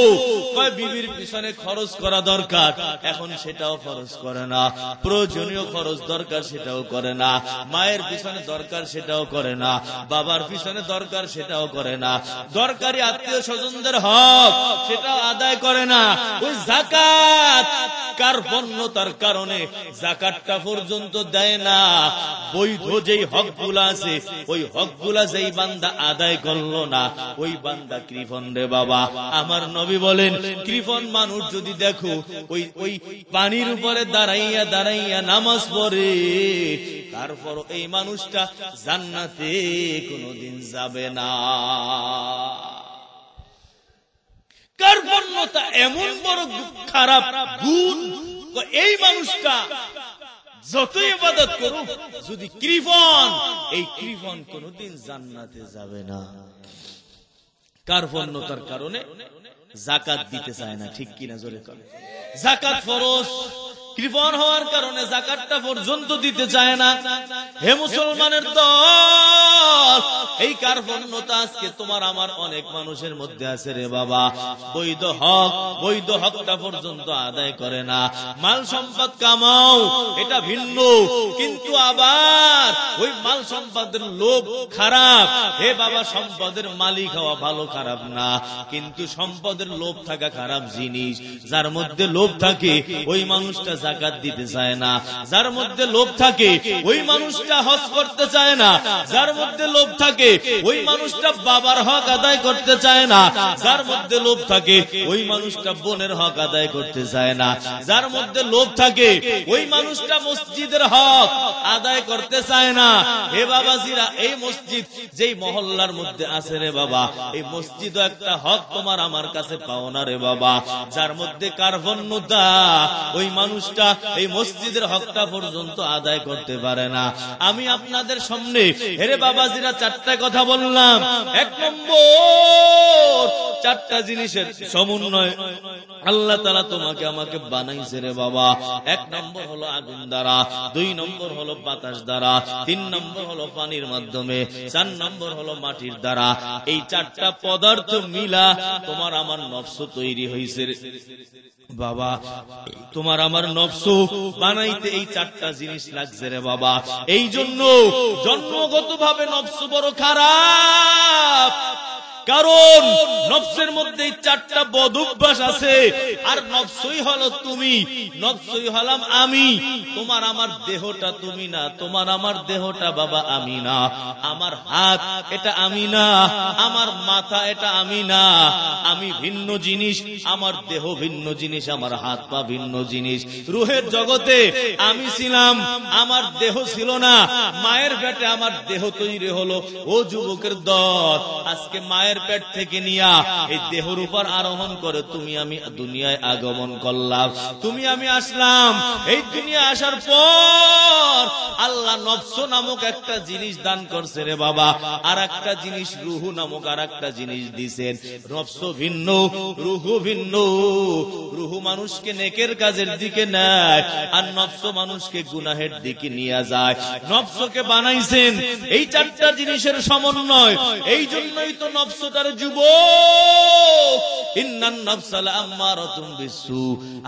কয় বিবির পিছনে খরচ করা দরকার, এখন সেটাও খরচ করে না। প্রয়োজনীয় খরচ দরকার সেটাও করে না। মায়ের পিছনে দরকার সেটাও করে না। বাবার পিছনে দরকার সেটাও করে না। দরকারি আত্মীয় স্বজনদের হক সেটাও আদায় করে না। ওই যাকাত কার্পণ্যতার কারণে যাকাতটা পর্যন্ত দেয় না। বৈধ যেই হকগুলা আছে, ওই হকগুলা যেই বান্দা আদায় করলো না, ওই বান্দা কৃপণ রে বাবা। আমার নবী বলেন, কৃপণ মানুষ যদি দেখো ওই পানির উপরে দাঁড়াইয়া দাঁড়াইয়া নামাজ পড়ে, তারপর এই মানুষটা জান্নাতে কোনোদিন যাবে না। কার্পণ্যতা এমন বড় খারাপ গুণ, এই মানুষটা যতই ইবাদত করুক, যদি কৃপণ, এই কৃপণ কোনোদিন জান্নাতে যাবে না। কার্পণ্যতার কারণে যাকাত দিতে চায় না, ঠিক কিনা জোরে করে? যাকাত ফরজ, কৃপণ হওয়ার কারণে যাকাতটা পর্যন্ত দিতে চায় না। হে মুসলমানের দল, এই কার্পণ্যতা আজকে তোমার আমার অনেক মানুষের মধ্যে আছে রে বাবা। বৈধ হকটা পর্যন্ত আদায় করে না। মাল সম্পদ কামাও, এটা ভিন্ন, কিন্তু আবার ওই মাল সম্পদের লোভ খারাপ। হে বাবা, সম্পদের মালিক হওয়া ভালো, খারাপ না, কিন্তু সম্পদের লোভ থাকা খারাপ জিনিস। যার মধ্যে লোভ থাকে ওই মানুষটা যাকাত দিতে চায় না। যার মধ্যে লোভ থাকে ওই মানুষটা হজ করতে চায় না। যার মধ্যে লোভ থাকে ওই মানুষটা বাবার হক আদায় করতে চায় না। যার মধ্যে লোভ থাকে ওই মানুষটা বোনের হক আদায় করতে চায় না। যার মধ্যে লোভ থাকে ওই মানুষটা মসজিদের হক আদায় করতে চায় না। হে বাবাজিরা, এই মসজিদ যেই মহল্লার মধ্যে আছে রে বাবা, এই মসজিদও একটা হক তোমার আমার কাছে পাও না রে বাবা। যার মধ্যে কার্পণ্যতা, ওই মানুষটা এই মসজিদের হকটা পর্যন্ত আদায় করতে পারে না। আমি আপনাদের সামনে হেরে বাবাজিরা 4টা কথা বললাম। 1 নম্বর, 4টা জিনিসের সমন্বয় আল্লাহ তাআলা তোমাকে আমাকে বানাইছে রে বাবা। 1 নম্বর হলো আগুন দ্বারা, 2 নম্বর হলো বাতাস দ্বারা, 3 নম্বর হলো পানির মাধ্যমে, 4 নম্বর হলো মাটির দ্বারা। এই 4টা পদার্থ মিলা তোমার আমার নফস তৈরি হয়েছে বাবা। তোমার আমার নফস বানাইতে এই 4টা জিনিস লাগছে রে বাবা। এই জন্য জন্মগত ভাবে নফস বড় খারাপ। কারণ নফসের মধ্যে চারটা বদ অভ্যাস আছে, আর নফসই হলো তুমি, নফসই হলাম আমি। তোমার আমার দেহটা তুমি না, তোমার আমার দেহটা বাবা আমি না। আমার হাত এটা আমি না, আমার মাথা এটা আমি না। আমি ভিন্ন জিনিস, আমার দেহ ভিন্ন জিনিস, আমার হাত পা ভিন্ন জিনিস। রুহের জগতে আমি ছিলাম, আমার দেহ ছিল না। মায়ের পেটে আমার দেহ তৈরি হলো। ও যুবকের দল, আজকে মায়ের পেট থেকে নিয়া এই দেহের উপর আরোহণ করে তুমি আমি দুনিয়ায় আগমন করলাম, তুমি আমি আসলাম। এই দুনিয়া আসার পর আল্লাহ নফস নামক একটা জিনিস দান করছে রে বাবা, আর একটা জিনিস রুহু নামক আর একটা জিনিস দিছেন। নফস ভিন্ন, রুহু ভিন্ন। রুহু মানুষকে নেকের কাজের দিকে নেয়, আর নফস মানুষকে গুনাহের দিকে নিয়ে যায়। নফসকে বানাইছেন এই চারটা জিনিসের সমন্বয়। এই জন্যই তো নফসটার যুবক, ইন্নান নফসা লাআম্মারাতুম বিসসু।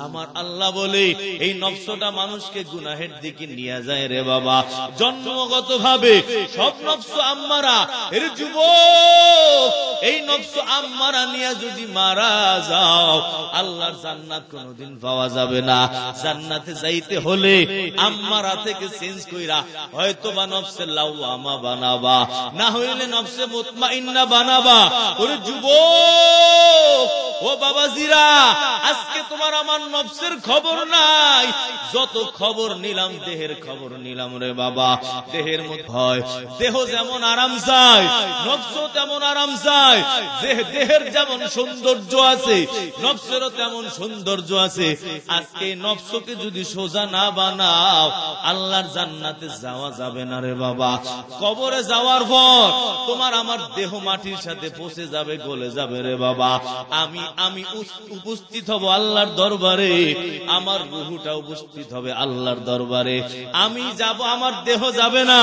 আমার আল্লাহ বলে এই নফসটা মানুষকে গুনাহের দিকে নিয়ে যায় রে বাবা। জন্মগত ভাবে সব নফস আম্মারা। এর যুবক, এই নফস আম্মারা নিয়ে যদি মারা যাও, আল্লাহর জান্নাত কোনোদিন পাওয়া যাবে না। জান্নাতে যাইতে হলে আম্মারা থেকে চেঞ্জ কইরা হয়তো বা নফসে লাওয়ামা বানাবা, না হইলে নফসে মুতমাইন্না বানাবা। ওরে যুবক, ও বাবাজিরা, আজকে তোমার আমার নফসের খবর নাই। যত খবর নিলাম দেহের খবর নিলাম রে বাবা। দেহের মধ্যে হয়, দেহ যেমন আরাম চায়, নফসও তেমন আরাম চায়। দেহের যেমন সৌন্দর্য আছে, নফসেরও তেমন সৌন্দর্য আছে। আজকে নফসকে যদি সোজা না বানাও, আল্লাহর জান্নাতে যাওয়া যাবে না রে বাবা। কবরে যাওয়ার পর তোমার আমার দেহ মাটির সাথে পচে যাবে, গলে যাবে রে বাবা। আমি উপস্থিত হব আল্লাহর দরবারে, আমার রূহটা উপস্থিত হবে আল্লাহর দরবারে। আমি যাব, আমার দেহ যাবে না।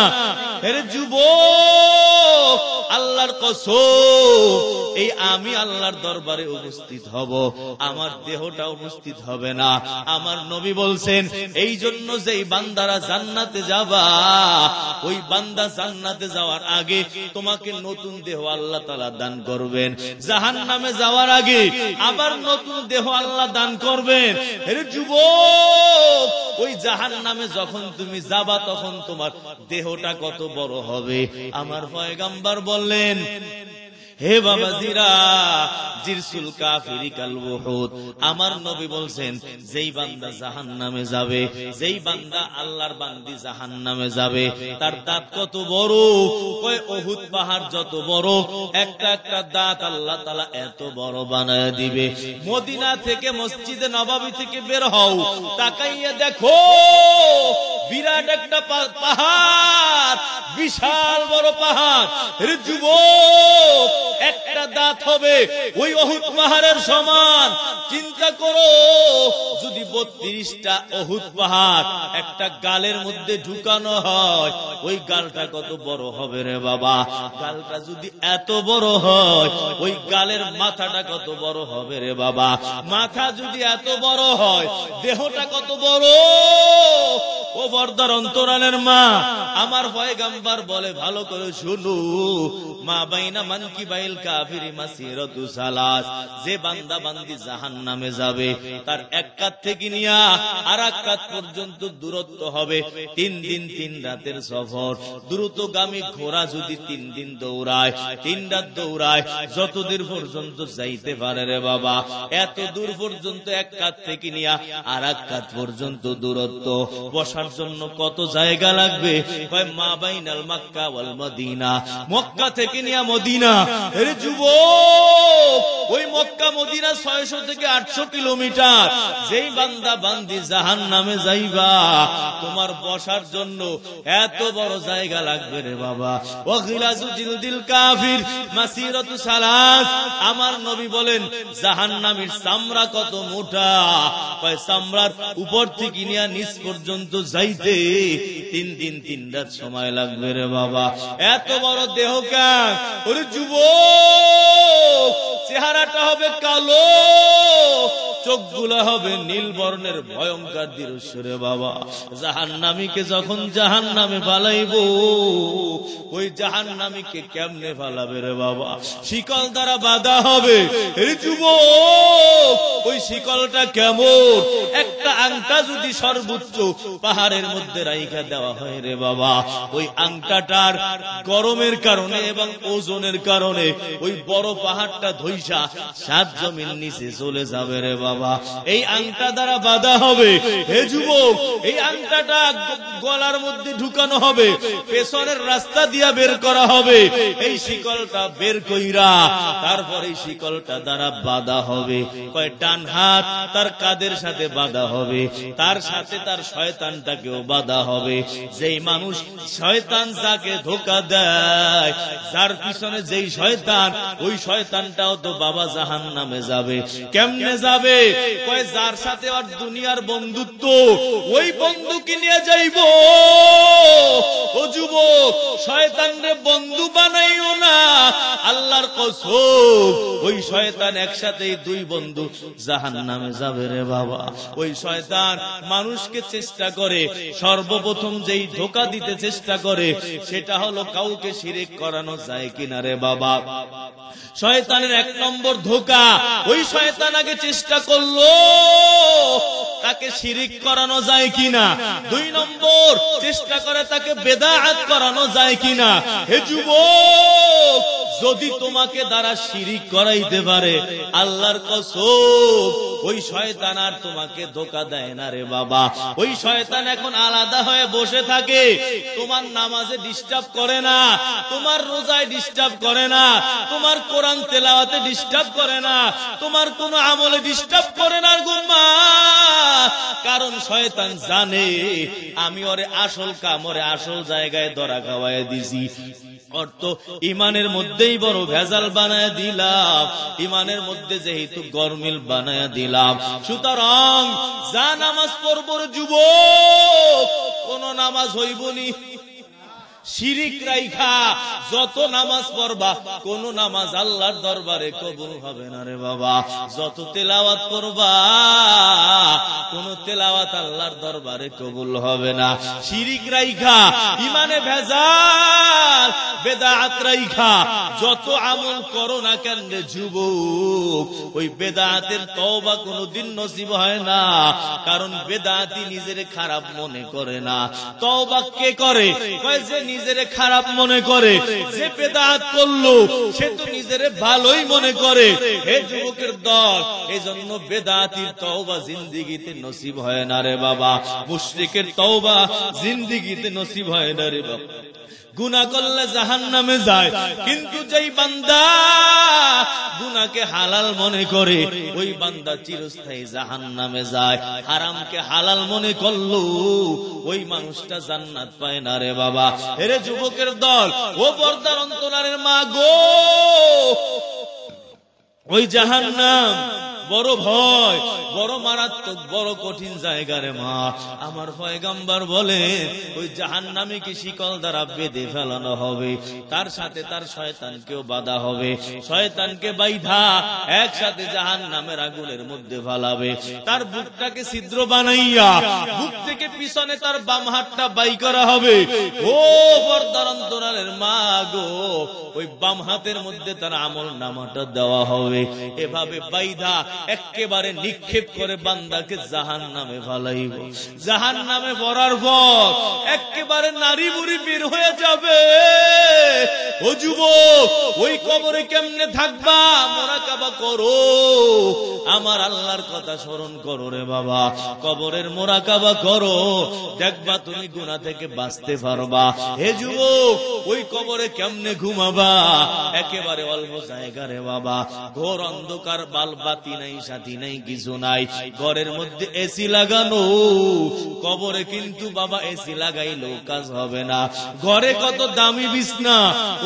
এর যুবক, আল্লাহর কসম, এই আমি আল্লাহর দরবারে উপস্থিত হব, আমার দেহটা উপস্থিত হবে না। আমার নবী বলছেন, এই জন্য যেই বান্দারা জান্নাতে যাবা, ওই বান্দা জান্নাতে যাওয়ার আগে তোমাকে নতুন দেহ আল্লাহ তাআলা দান করবেন। জাহান্নামে যাওয়ার আগে আবার নতুন দেহ আল্লাহ দান করবেন। এর যুবক, ওই জাহান্নামে যখন তুমি যাবা, তখন তোমার দেহটা কত বড় হবে। আমার পয়গম্বর বললেন, হে বাবাজিরা, জিরসুল কাফিরি কাল উহুদ। আমার নবী বলছেন, যেই বান্দা জাহান্নামে যাবে, যেই বান্দা আল্লাহর বান্দি জাহান্নামে যাবে, তার দাঁত কত বড়, কয় উহুদ পাহাড় যত বড়। একটা একটা দাঁত আল্লাহ তাআলা এত বড় বানায় দিবে। মদিনা থেকে মসজিদে নববী থেকে বের হও, তাকাইয়া দেখো বিরাট একটা পাহাড়, বিশাল বড় পাহাড়। এর যুবক, একটা দাঁত হবে ওই উহুদ পাহাড়ের সমান। চিন্তা করো, যদি 32টা উহুদ পাহাড় একটা গালের মধ্যে ঢুকানো হয়, ওই গালটা কত বড় হবে রে বাবা। গালটা যদি এত বড় হয়, ওই গালের মাথাটা কত বড় হবে রে বাবা। মাথা যদি এত বড় হয়, দেহটা কত বড়। ও পর্দার অন্তরালের মা, আমার পয়গম্বর বলে, ভালো করে শুনো, মা বাইনা মানকিবাইল কাফিরি মাসিরাতু সালাস। যে বান্দা বান্দি জাহান্নামে যাবে, তার এক কাত থেকে নিয়া আর এক কাত পর্যন্ত দূরত্ব হবে 3 দিন 3 রাতের সফর। দ্রুতগামী ঘোড়া যদি 3 দিন দৌড়ায়, 3 রাত দৌড়ায়, যত দূর পর্যন্ত যাইতে পারে রে বাবা, এত দূর পর্যন্ত এক কাত থেকে নিয়া আর এক কাত পর্যন্ত দূরত্ব। বসার জন্য কত জায়গা লাগবে? কয় মা বাইনাল মক্কা ওয়াল মদিনা। মক্কা থেকে নিয়া মদিনা। এর যুবক, ওই মক্কা মদিনা 600 থেকে 800 কিলোমিটার। যেই বান্দা বান্দি জাহান্নামে যাইবা, তোমার বসার জন্য এত বড় জায়গা লাগবে রে বাবা। ওয়া গিলাজু জিলদিল কাফির মাসিরাতু সালাস। আমার নবী বলেন, জাহান্নামীর চামড়া কত মোটা, কয় চামড়ার উপর থেকে নিয়া নিচ পর্যন্ত যাইতে 3 দিন 3 রাত সময় লাগবে রে বাবা। এত বড় দেহ কেন? ওরে যুবক, চেহারাটা হবে কালো, চোখগুলো হবে নীল বর্ণের ভয়ঙ্কর দৃশ্যরে বাবা। জাহান্নামীকে যখন জাহান্নামে ফালাইব, ওই জাহান্নামীকে কেমনে ফালাবে রে বাবা? শিকল দ্বারা বাঁধা হবে। এর যুবক, ওই শিকলটা কেমন? একটা আংটা যদি সর্বোচ্চ পাহাড়ের মধ্যে রাইখা দেওয়া হয় রে বাবা, ওই আংটাটার গরমের কারণে এবং ওজনের কারণে ওই বড় পাহাড়টা ধইসা 7 জমিন নিচে চলে যাবে রে বাবা। এই আংটা দ্বারা বাঁধা হবে। হে যুবক, এই আংটাটা গলার মধ্যে ঢুকানো হবে, পেছনের রাস্তা দিয়া বের করা হবে। এই শিকলটা বের কইরা তারপর এই শিকলটা দ্বারা বাঁধা হবে। কয় ডান হাত তার কাঁধের সাথে বাঁধা হবে, তার সাথে তার শয়তানটাকেও বাঁধা হবে। যেই মানুষ শয়তান যাকে ধোঁকা দেয়, যার পিছনে যেই শয়তান, ওই শয়তানটাও তো বাবা জাহান্নামে যাবে। কেমনে যাবে? কয় যার সাথে আর দুনিয়ার বন্ধুত্ব, ওই বন্ধুকে নিয়ে যাইব। ও যুবক, শয়তানরে বন্ধু বানাইও না, আল্লাহর কসম। ওই শয়তান একসাথেই 2 বন্ধু জাহান্নামে যাবে রে বাবা। ওই শয়তান মানুষকে চেষ্টা করে, সর্বপ্রথম যেই ধোঁকা দিতে চেষ্টা করে সেটা হলো কাউকে শিরিক করানো যায় কিনা রে বাবা। শয়তানের 1 নম্বর ধোঁকা, ওই শয়তান আগে চেষ্টা করলো তাকে শিরিক করানো যায় কিনা। 2 নম্বর চেষ্টা করে তাকে বেদাত করানো যায় কিনা। হে যুবক, যদি তোমাকে দ্বারা শিরিক করাইতে পারে, আল্লাহর কসম ওই শয়তান আর তোমাকে ধোঁকা দেয় না রে বাবা। ওই শয়তান এখন আলাদা হয়ে বসে থাকে, তোমার নামাজে ডিস্টার্ব করে না, তোমার রোজায় ডিস্টার্ব করে না, তোমার কোরআন তেলাওয়াতে ডিস্টার্ব করে না, তোমার কোন আমলে ডিস্টার্ব করে না গুম্মা। কারণ শয়তান জানে আমি ওরে আসল কাম, ওরে আসল জায়গায় ধরা খাওয়ায় দিছি। অর্থ ইমানের মধ্যেই বড় ভেজাল বানায় দিলাম, ইমানের মধ্যে যেহেতু গরমিল বানায় দিলাম, সুতরাং যা নামাজ পড়বো যুবক, কোন নামাজ হইবনি শিরিক রাইখা। যত নামাজ পড়বা, কোন নামাজ আল্লাহর দরবারে কবুল হবে না রে বাবা। যত তেলাওয়াত করবা, কোন তেলাওয়াত আল্লাহর দরবারে কবুল হবে না। শিরিক রাইখা, ইমানে ভেজাল, বেদাত রাইখা যত আমল করো না কেন রে যুবক, ওই বেদাতের তওবা কোনদিন নসিব হয় না। কারণ বেদাতি নিজের খারাপ মনে করে না, তওবা কে করে? যে নিজের খারাপ মনে করে, যে বেদাত করলো সে তো নিজের ভালোই মনে করে। হে যুবকের দল, এজন্য বেদাতির তওবা জিন্দেগিতে নসিব হয় না রে বাবা, মুশরিকের তওবা জিন্দেগিতে নসিব হয় না রে বাবা। গুনাহ করলে জাহান্নামে যায়, কিন্তু যেই বান্দা গুনাহকে হালাল মনে করে, ওই বান্দা চিরস্থায়ী জাহান্নামে যায়। হারামকে হালাল মনে করলো, ওই মানুষটা জান্নাত পায় না রে বাবা। এরে যুবকের দল, ও পর্দার অন্তরালের মা গো, ওই জাহান্নাম বড় ভয়, বড় মারাত্মক, বড় কঠিন জায়গা রে মা। আমার পয়গম্বর বলে ওই জাহান্নামীকে শিকল দ্বারা বেঁধে ফেলানো হবে, তার সাথে তার শয়তানকেও বাঁধা হবে। শয়তানকে বাইধা একসাথে জাহান্নামের আগুনের মধ্যে ফেলাবে। তার বুকটাকে ছিদ্র বানাইয়া বুক থেকে পিছনে তার বাম হাতটা বাই করা হবে। ও পর্দার অন্তরালের মা গো, ওই বাম হাতের মধ্যে তার আমল নামাটা দেওয়া হবে। এভাবে বাইধা একেবারে নিক্ষেপ করে বান্দাকে জাহান্নামে ফালাইব। জাহান্নামে পড়ার পর একেবারে নারী বুড়ি বের হয়ে যাবে। ও যুবক, ওই কবরে কেমনে থাকবা? মুরাকাবা করো, আমার আল্লাহর কথা স্মরণ করো রে বাবা। কবরের মুরাকাবা করো, দেখবা তুমি গুনাহ থেকে বাঁচতে পারবা। হে যুবক, ওই কবরে কেমনে ঘুমাবা? একেবারে অল্প জায়গা রে বাবা, ঘোর অন্ধকার, বালবাতি নাই, সাথী নাই, কিছু নাই। ঘরের মধ্যে এসি লাগানো, কবরে কিন্তু বাবা এসি লাগাইলেও কাজ হবে না। ঘরে কত দামি বিছনা,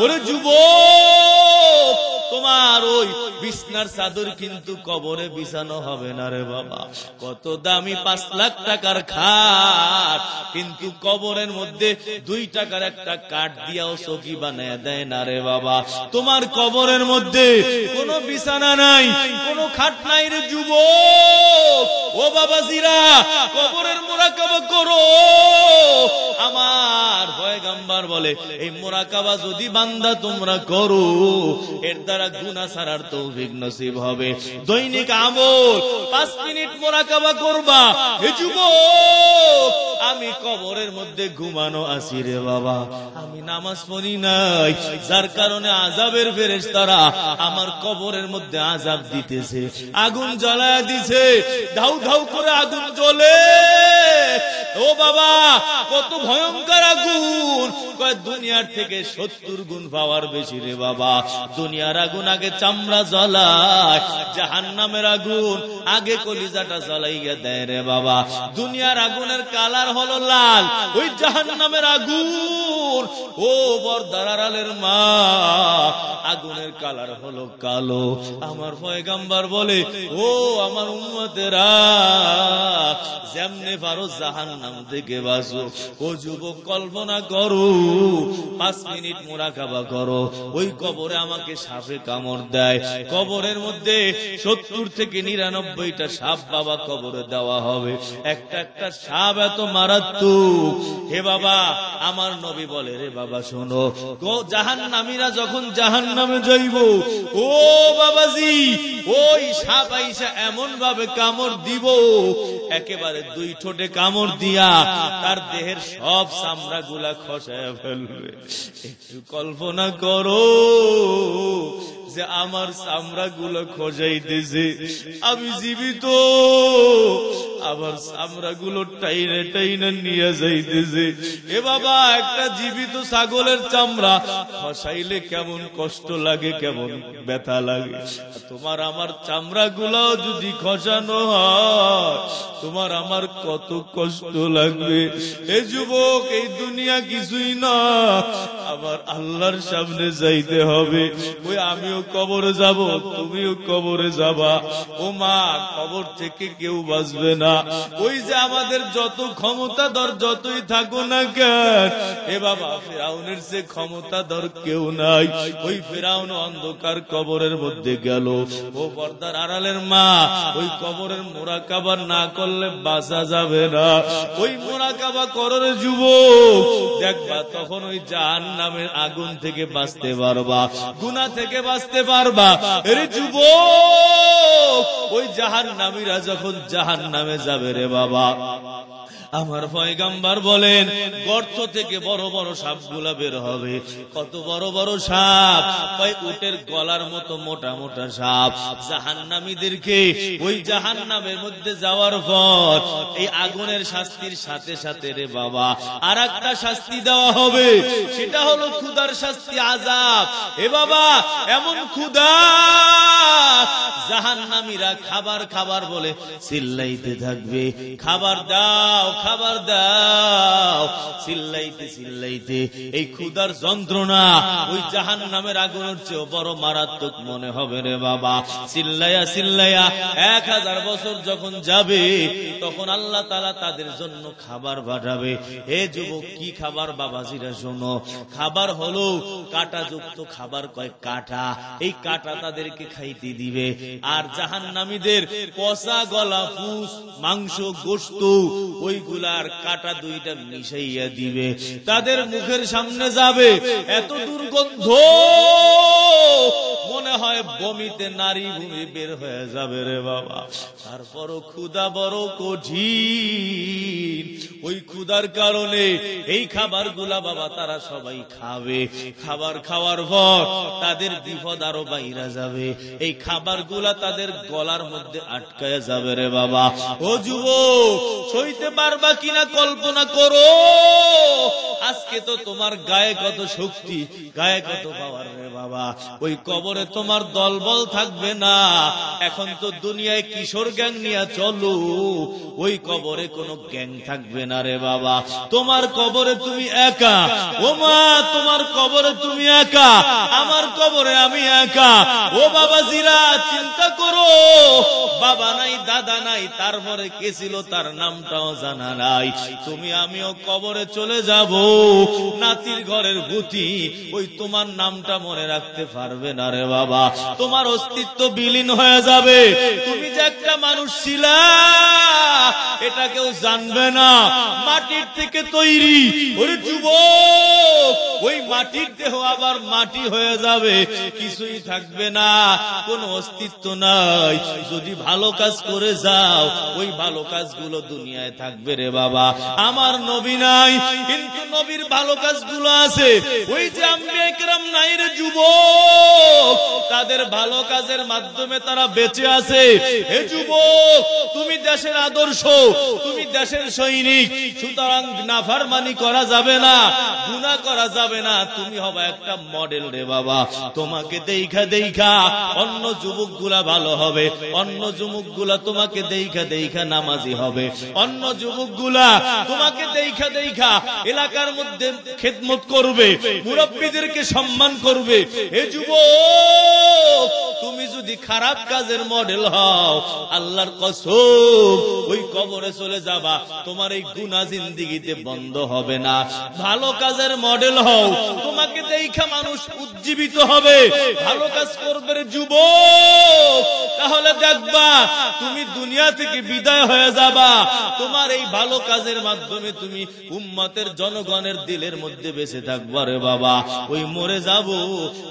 ওরে যুবক, তোমার ওই বিছনার চাদর কিন্তু কবরে বিছানো হবে না রে বাবা। কত দামি 5 লাখ টাকার খাট, কিন্তু কবরের মধ্যে 2 টাকার একটা কাঠ দিয়াও চৌকি বানায় দেয় না রে বাবা। তোমার কবরের মধ্যে কোনো বিছানা নাই, কোনো খাট নাই রে যুবক। বাবাজিরা কবরের মুরাকাবা করো। আমার পয়গম্বর বলে এই মুরাকাবা যদি বান্দা তোমরা করো এর দ্বারা গুনাহ ছাড়ার তৌফিক নসিব হবে। দৈনিক আমল 5 মিনিট মুরাকাবা করবা। হে যুবক, আমি কবরের মধ্যে ঘুমানো আছি রে বাবা, আমি নামাজ পড়ি নাই, যার কারণে আযাবের ফেরেশতারা আমার কবরের মধ্যে আযাব দিতেছে, আগুন জ্বালায় দিছে, ধাউ ধাউ করে আগুন জ্বলে। ও বাবা, কত ভয়ঙ্কর আগুন! কয় দুনিয়ার থেকে 70 গুণ পাওয়ার বেশি রে বাবা। দুনিয়ার আগুন আগে চামড়া জ্বলায়, জাহান্নামের আগুন আগে কলিজাটা জ্বলাইয়া দেয় রে বাবা। দুনিয়ার আগুনের কালার হলো লাল, ওই জাহান্নামের আগুন, ও বরদারালের মা, আগুনের কালার হলো কালো। আমার পয়গম্বর বলে, ও আমার উম্মতেরা, যেমনে পারো জাহান্নাম থেকে বাঁচো। ও যুবক, কল্পনা করো 5 মিনিট মুরাকাবা করো। ওই কবরে আমাকে সাপে কামড় দেয়, কবরের মধ্যে 70 থেকে 99টা সাপ বাবা কবরে দেওয়া হবে। একটা একটা সাপ এত মারাত্মক। হে বাবা, আমার নবী বলে, রে বাবা শোনো, জাহান্নামীরা যখন জাহান্নামে যাইব, ও বাবাজি, ওই সাপ আইসা এমন ভাবে কামড় দিব, একেবারে 2 ঠোঁটে কামড় দিয়া তার দেহের সব চামড়া গুলা খসায় ফেলবে। একটু কল্পনা করো যে আমার চামড়া গুলো খসাইতেছে, আমি জীবিত, আমার চামড়া গুলো টাইনে টাইনে নিয়ে যাইতেছে। এ বাবা, একটা জীবিত ছাগলের চামড়া খসাইলে কেমন কষ্ট লাগে, কেমন ব্যথা লাগে। তোমার আমার চামড়া গুলাও যদি খসানো হয়, তোমার আমার কত কষ্ট লাগবে। এ যুবক, এই দুনিয়া কিছুই না, আমার আল্লাহর সামনে যাইতে হবে। ওই আমিও কবরে যাব, তুমিও কবরে যাবা। ও মা, কবর থেকে কেউ বাঁচবে না। ওই যে আমাদের যত ক্ষমতাধর যতই থাকো না কেন, এ বাবা, ফেরাউনের সে ক্ষমতাধর কেউ নাই। ওই ফেরাউন অন্ধকার কবরের মধ্যে গেল। ও পর্দার আড়ালের মা, ওই কবরের মুরাকাবা না করলে বাঁচা যাবে না। ওই মুরাকাবা করো রে যুবক, দেখবা তখন ওই জাহান্নামের আগুন থেকে বাঁচতে পারবা, গুনাহ থেকে বাঁচতে পারবা। রে যুবক, ওই জাহান্নামীরা যখন জাহান্নামে যাবে রে বাবা, আমার পয়গম্বর বলেন, গর্ত থেকে বড় বড় সাপগুলা বের হবে। কত বড় বড় সাপ! ওই উটের গলার মতো মোটা মোটা সাপ। জাহান্নামীদেরকে ওই জাহান্নামের মধ্যে যাওয়ার পর এই আগুনের শাস্তির সাথে সাথে রে বাবা আর একটা শাস্তি দেওয়া হবে, সেটা হলো ক্ষুধার শাস্তি, আযাব। এ বাবা, এমন ক্ষুধা, জাহান্নামীরা খাবার খাবার বলে চিল্লাইতে থাকবে, খাবার দাও, খাবার দাও, চিল্লাইতে চিল্লাইতে। এই ক্ষুধার যন্ত্রণা ওই জাহান্নামের আগুনের চেয়ে বড় মারাত্মক মনে হবে রে বাবা। চিল্লাইয়া চিল্লাইয়া 1000 বছর যখন যাবে, তখন আল্লাহ তাআলা তাদের জন্য খাবার পাঠাবে। হে যুবক, কি খাবার বাবাজিরা শোনো, খাবার হলো কাঁটাযুক্ত খাবার, কয় কাঁটা, এই কাঁটা তাদেরকে খাইতে দিবে। আর জাহান্নামীদের পচা গলা, পুষ, মাংস, গোশত, ওইগুলার কাঁটা 2টা মিশাইয়া দিবে, তাদের মুখের সামনে যাবে। এত দুর্গন্ধ, মনে হয় বমিতে নারী ভূমি বের হয়ে যাবে রে বাবা। তারপরও ক্ষুধা বড় কঠিন। ওই ক্ষুধার কারণে এই খাবার গুলা বাবা তারা সবাই খাবে। খাবার খাওয়ার পর তাদের বিপদ আরো বাইরা যাবে। এই খাবার গুলা তাদের গলার মধ্যে আটকায় যাবে রে বাবা। ও যুবক, সইতে পারবা কিনা কল্পনা করো। আজকে তো তোমার গায়ে কত শক্তি, গায়ে কত পাওয়ার রে বাবা। ওই কবরে তোমার দলবল থাকবে না। এখন তো দুনিয়ায় কিশোর গ্যাং নিয়ে চলো, ওই কবরে কোনো গ্যাং থাকবে না রে বাবা। তোমার কবরে তুমি একা। ও মা, তোমার কবরে তুমি একা, আমার কবরে আমি একা। ও বাবাজিরা, চিন্তা করো, বাবা নাই, দাদা নাই, তারপরে কে ছিল তার নামটাও জানা নাই। তুমি আমিও কবরে চলে যাব। নাতির ঘরের ভূতি ওই তোমার নামটা মনে রাখতে পারবে না রে বাবা। তোমার অস্তিত্ব বিলীন হয়ে যাবে। তুমি যে একটা মানুষ ছিলা, এটা কেউ জানবে না। মাটির থেকে তৈরি। ওরে যুবক, ওই মাটির দেহ আবার মাটি হয়ে যাবে, কিছুই থাকবে না, কোনো অস্তিত্ব নাই। যদি ভালো কাজ করে যাও, ওই ভালো কাজগুলো দুনিয়ায় থাকবে রে বাবা। আমার নবী নাই, কিন্তু নবীর ভালো কাজগুলো আছে। ওই যে আম্বিয়া কিরাম নাই রে যুবক, তাদের ভালো কাজের মাধ্যমে তারা বেঁচে আছে। হে যুবক, তুমি দেশের আদর্শ, তুমি দেশের সৈনিক, সুতরাং নাফরমানি করা যাবে না, গুনাহ করা যাবে না। তুমি হবে একটা মডেল রে বাবা। তোমাকে দেখা দেখা অন্য যুবকগুলা ভালো হবে, অন্য যুবকগুলা তোমাকে দেখা দেখা নামাজি হবে, অন্য যুবকগুলা তোমাকে দেখা দেখা এলাকার মধ্যে খেদমত করবে, মুরব্বীদেরকে সম্মান করবে। হে যুবক, তুমি যদি খারাপ কাজের মডেল হও, আল্লাহর কসম ওই কবরে চলে যাবা, তোমার এই গুনাহ জিন্দেগিতে বন্ধ হবে না। ভালো কাজের মডেল হও, তোমাকে দেখা মানুষ উজ্জীবিত হবে, ভালো কাজ করবে রে যুবক। তাহলে দেখবা তুমি দুনিয়া থেকে বিদায় হয়ে যাবা, তোমার এই ভালো কাজের মাধ্যমে তুমি উম্মতের জনগণের দিলের মধ্যে বেঁচে থাকবা রে বাবা। ওই মরে যাব,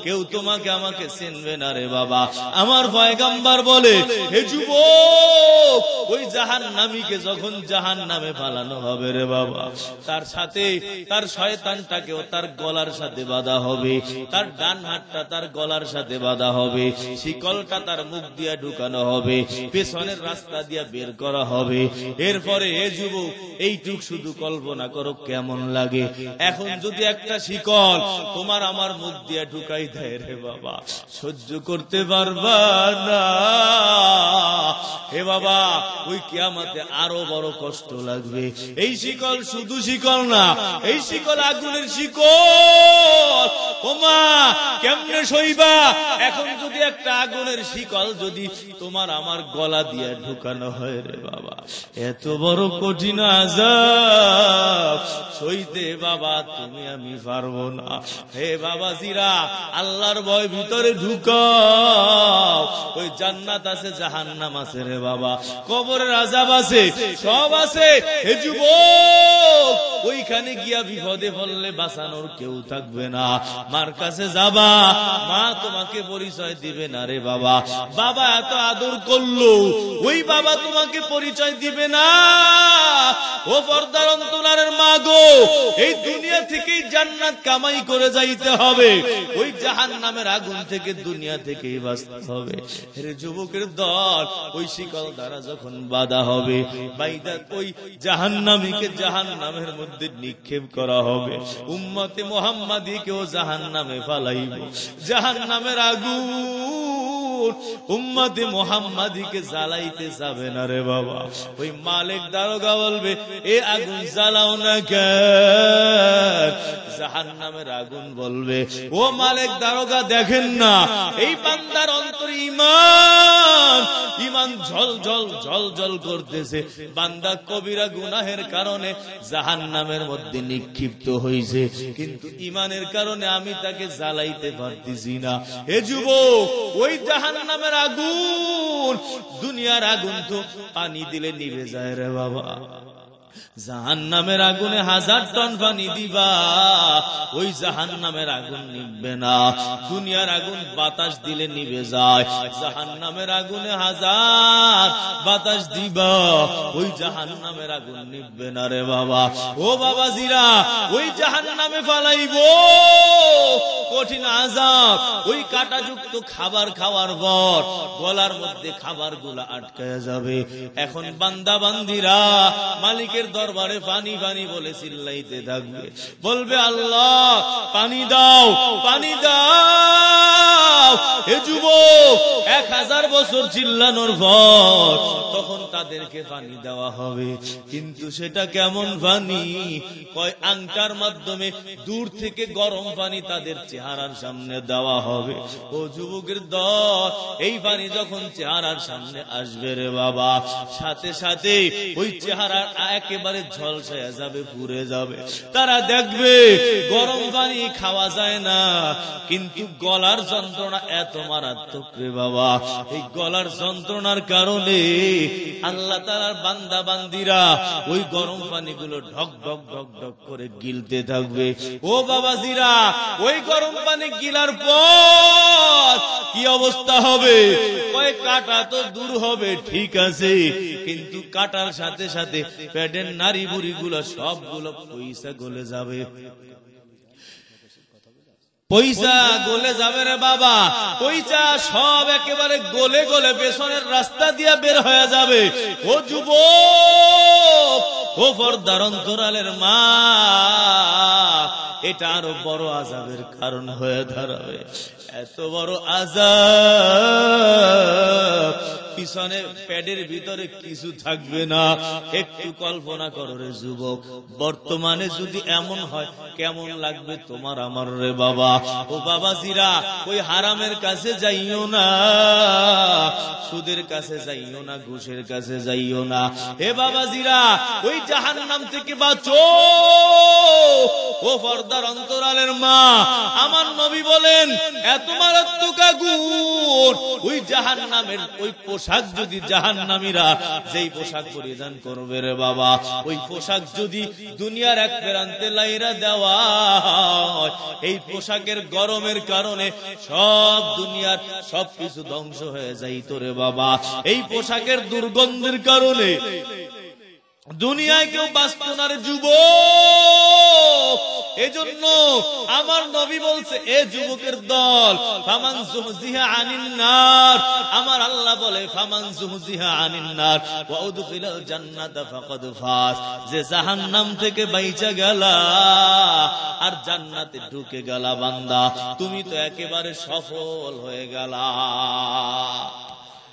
কেউ তোমাকে আমাকে চিনবে না রে বাবা। আমার পয়গম্বর বলে, হে যুবক, ওই জাহান্নামীকে যখন জাহান্নামে ফালানো হবে রে বাবা, তার সাথে তার শয়তানটাকেও তার গলার সাথে বাঁধা হবে, তার ডান হাতটা তার গলার সাথে বাঁধা হবে, শিকলটা তার মুখ দিয়ে ঢুকানো হবে, পেছনের রাস্তা দিয়ে বের করা হবে। এরপরে হে যুবক, এইটুক শুধু কল্পনা করো কেমন লাগে। এখন যদি একটা শিকল তোমার আমার মুখ দিয়ে ঢুকাই দেয় রে বাবা, সহ্য করতে পারবা না। হে বাবা, ওই কিয়ামতে আরো বড় কষ্ট লাগবে। এই শিকল শুধু শিকল না, এই শিকল আগুনের শিকল। ওমা, কেমনে সইবা? এখন যদি একটা আগুনের শিকল যদি তোমার আমার গলা দিয়ে ঢুকানো হয় রে বাবা, এত বড় কঠিন আযাব সইতে বাবা তুমি আমি পারবো না। হে বাবাজিরা, আল্লাহর ভয় ভিতরে ঢুকাও। ওই জান্নাত আছে, জাহান্নাম আছে রে বাবা, কবরের আযাব আছে, সব আছে। হে যুবক, ওইখানে গিয়া বিপদে পড়লে বাঁচানোর কেউ থাকবে না। মার কাছে যাবা, মা তোমাকে পরিচয় দিবে না রে বাবা। বাবা এত আদর করলো, ওই বাবা তোমাকে পরিচয় দিবে না। ও পর্দার অন্তরালের মা গো, এই দুনিয়া থেকেই জান্নাত কামাই করে যাইতে হবে, ওই জাহান্নামের আগুন থেকে দুনিয়া থেকেই বাঁচতে হবে। হে যুবকের দল, ওই শিকল দ্বারা যখন বাঁধা হবে, বাইদা ওই জাহান্নামীকে জাহান্নামের মধ্যে নিক্ষেপ করা হবে, উম্মতে মুহাম্মাদীকেও জাহান্নামে ফালাইব। জাহান্নামের আগুন উম্মতে মুহাম্মাদীকে জ্বালাইতে যাবে না রে বাবা। ওই মালিক দারোগা বলবে, এ আগুন জ্বালাও না কেন? জাহান্নামের আগুন বলবে, ও মালিক দারোগা, দেখেন না এই বান্দার অন্তরে ঈমান ঈমান ঝল ঝল ঝল ঝল করতেছে। বান্দা কবিরা গুনাহের কারণে জাহান্নামের মধ্যে নিক্ষিপ্ত হয়েছে, কিন্তু ঈমানের কারণে আমি তাকে জ্বালাইতে পারতেছি না। হে যুবক, ওই জাহান্নামের আগুন, দুনিয়ার আগুন তো পানি দিলে নিভে যায় রে বাবা। জাহান্নামের আগুনে 1000 টন পানি দিবা, ওই জাহান্নামের আগুন নিভবে না। দুনিয়ার আগুন বাতাস দিলে নিভে যায়, জাহান্নামের আগুনে 1000 বাতাস দিবা, ওই জাহান্নামের আগুন নিভবে না রে বাবা। ও বাবাজিরা, ওই জাহান্নামে ফালাইবো কঠিন আযাব। ওই কাঁটাযুক্ত খাবার খাওয়ার পর গলার মধ্যে খাবার গুলা আটকায়া যাবে। এখন বান্দা বান্দিরা মালিকের দরবারে পানি পানি বলে চিল্লাইতে থাকবে, বলবে, আল্লাহ পানি দাও, পানি দাও। হে যুবক, 1000 বছর চিল্লানোর পর তখন তাদেরকে পানি দেওয়া হবে, কিন্তু সেটা কেমন পানি? কয় আংটার মাধ্যমে দূর থেকে গরম পানি তাদের চেহারার সামনে দেওয়া হবে। ও যুবকের দল, এই পানি যখন চেহারার সামনে আসবে রে বাবা, সাথে সাথে ওই চেহারা একেবারে ঝলসায়া যাবে, পুড়ে যাবে। তারা দেখবে গরম পানি খাওয়া যায় না, কিন্তু গলার যন্ত্রণা এত মারাত্মক রে বাবা। এই গলার যন্ত্রণার কারণে আল্লাহ তাআলার বান্দা বান্দিরা ওই গরম পানিগুলো ঢক ঢক ঢক ঢক করে গিলতে থাকবে। ও বাবাজিরা, ওই গরম পানি গিলার পর কি অবস্থা হবে? ওই কাটা তো দূর হবে, ঠিক আছে, কিন্তু কাটার সাথে সাথে পেটের নারী বুড়ি গুলো সবগুলো পয়সা গলে যাবে, পয়সা গলে যাবে রে বাবা। পয়সা সব একেবারে গলে গলে পেছনের রাস্তা দিয়ে বের হয়ে যাবে। ও যুবক, ও পর্দার অন্তরালের মা, এটা আরো বড় আযাবের কারণ হয়ে দাঁড়াবে। এত বড় আযাব, পিছনে প্যাডের ভিতরে কিছু থাকবে না। একটু কল্পনা করো রে যুবক, বর্তমানে যদি এমন হয় কেমন লাগবে তোমার আমার রে বাবা। ও বাবাজিরা, ওই হারামের কাছে যাইও না, সুদের কাছে যাইও না, ঘুষের কাছে যাইও না। হে বাবাজিরা, ওই জাহান্নাম থেকে বাঁচো। ও পর্দার অন্তরালের মা, আমার নবী বলেন এত মারাত্মক আগুন, ওই জাহান্নামের ওই পোশাক যদি জাহান্নামীরা যেই পোশাক পরিধান করবে রে বাবা, ওই পোশাক যদি দুনিয়ার এক প্রান্তে লাইরা দেওয়া হয়, এই পোশাকের গরমের কারণে সব দুনিয়ার সবকিছু ধ্বংস হয়ে যাইত রে বাবা। এই পোশাকের দুর্গন্ধের কারণে দুনিয়ায় কেউ বাঁচত না রে যুবক। এজন্য আমার নবী বলছে, এ যুবকের দল, ফামান যুহজিহা আনিন নার, আমার আল্লাহ বলে ফামান যুহজিহা আনিন নার ওয়া উদখিলাল জান্নাতা ফাকাদ ফাজ, যে জাহান্নাম থেকে বাইচা গেলা আর জান্নাতে ঢুকে গেলা বান্দা, তুমি তো একেবারে সফল হয়ে গেলা।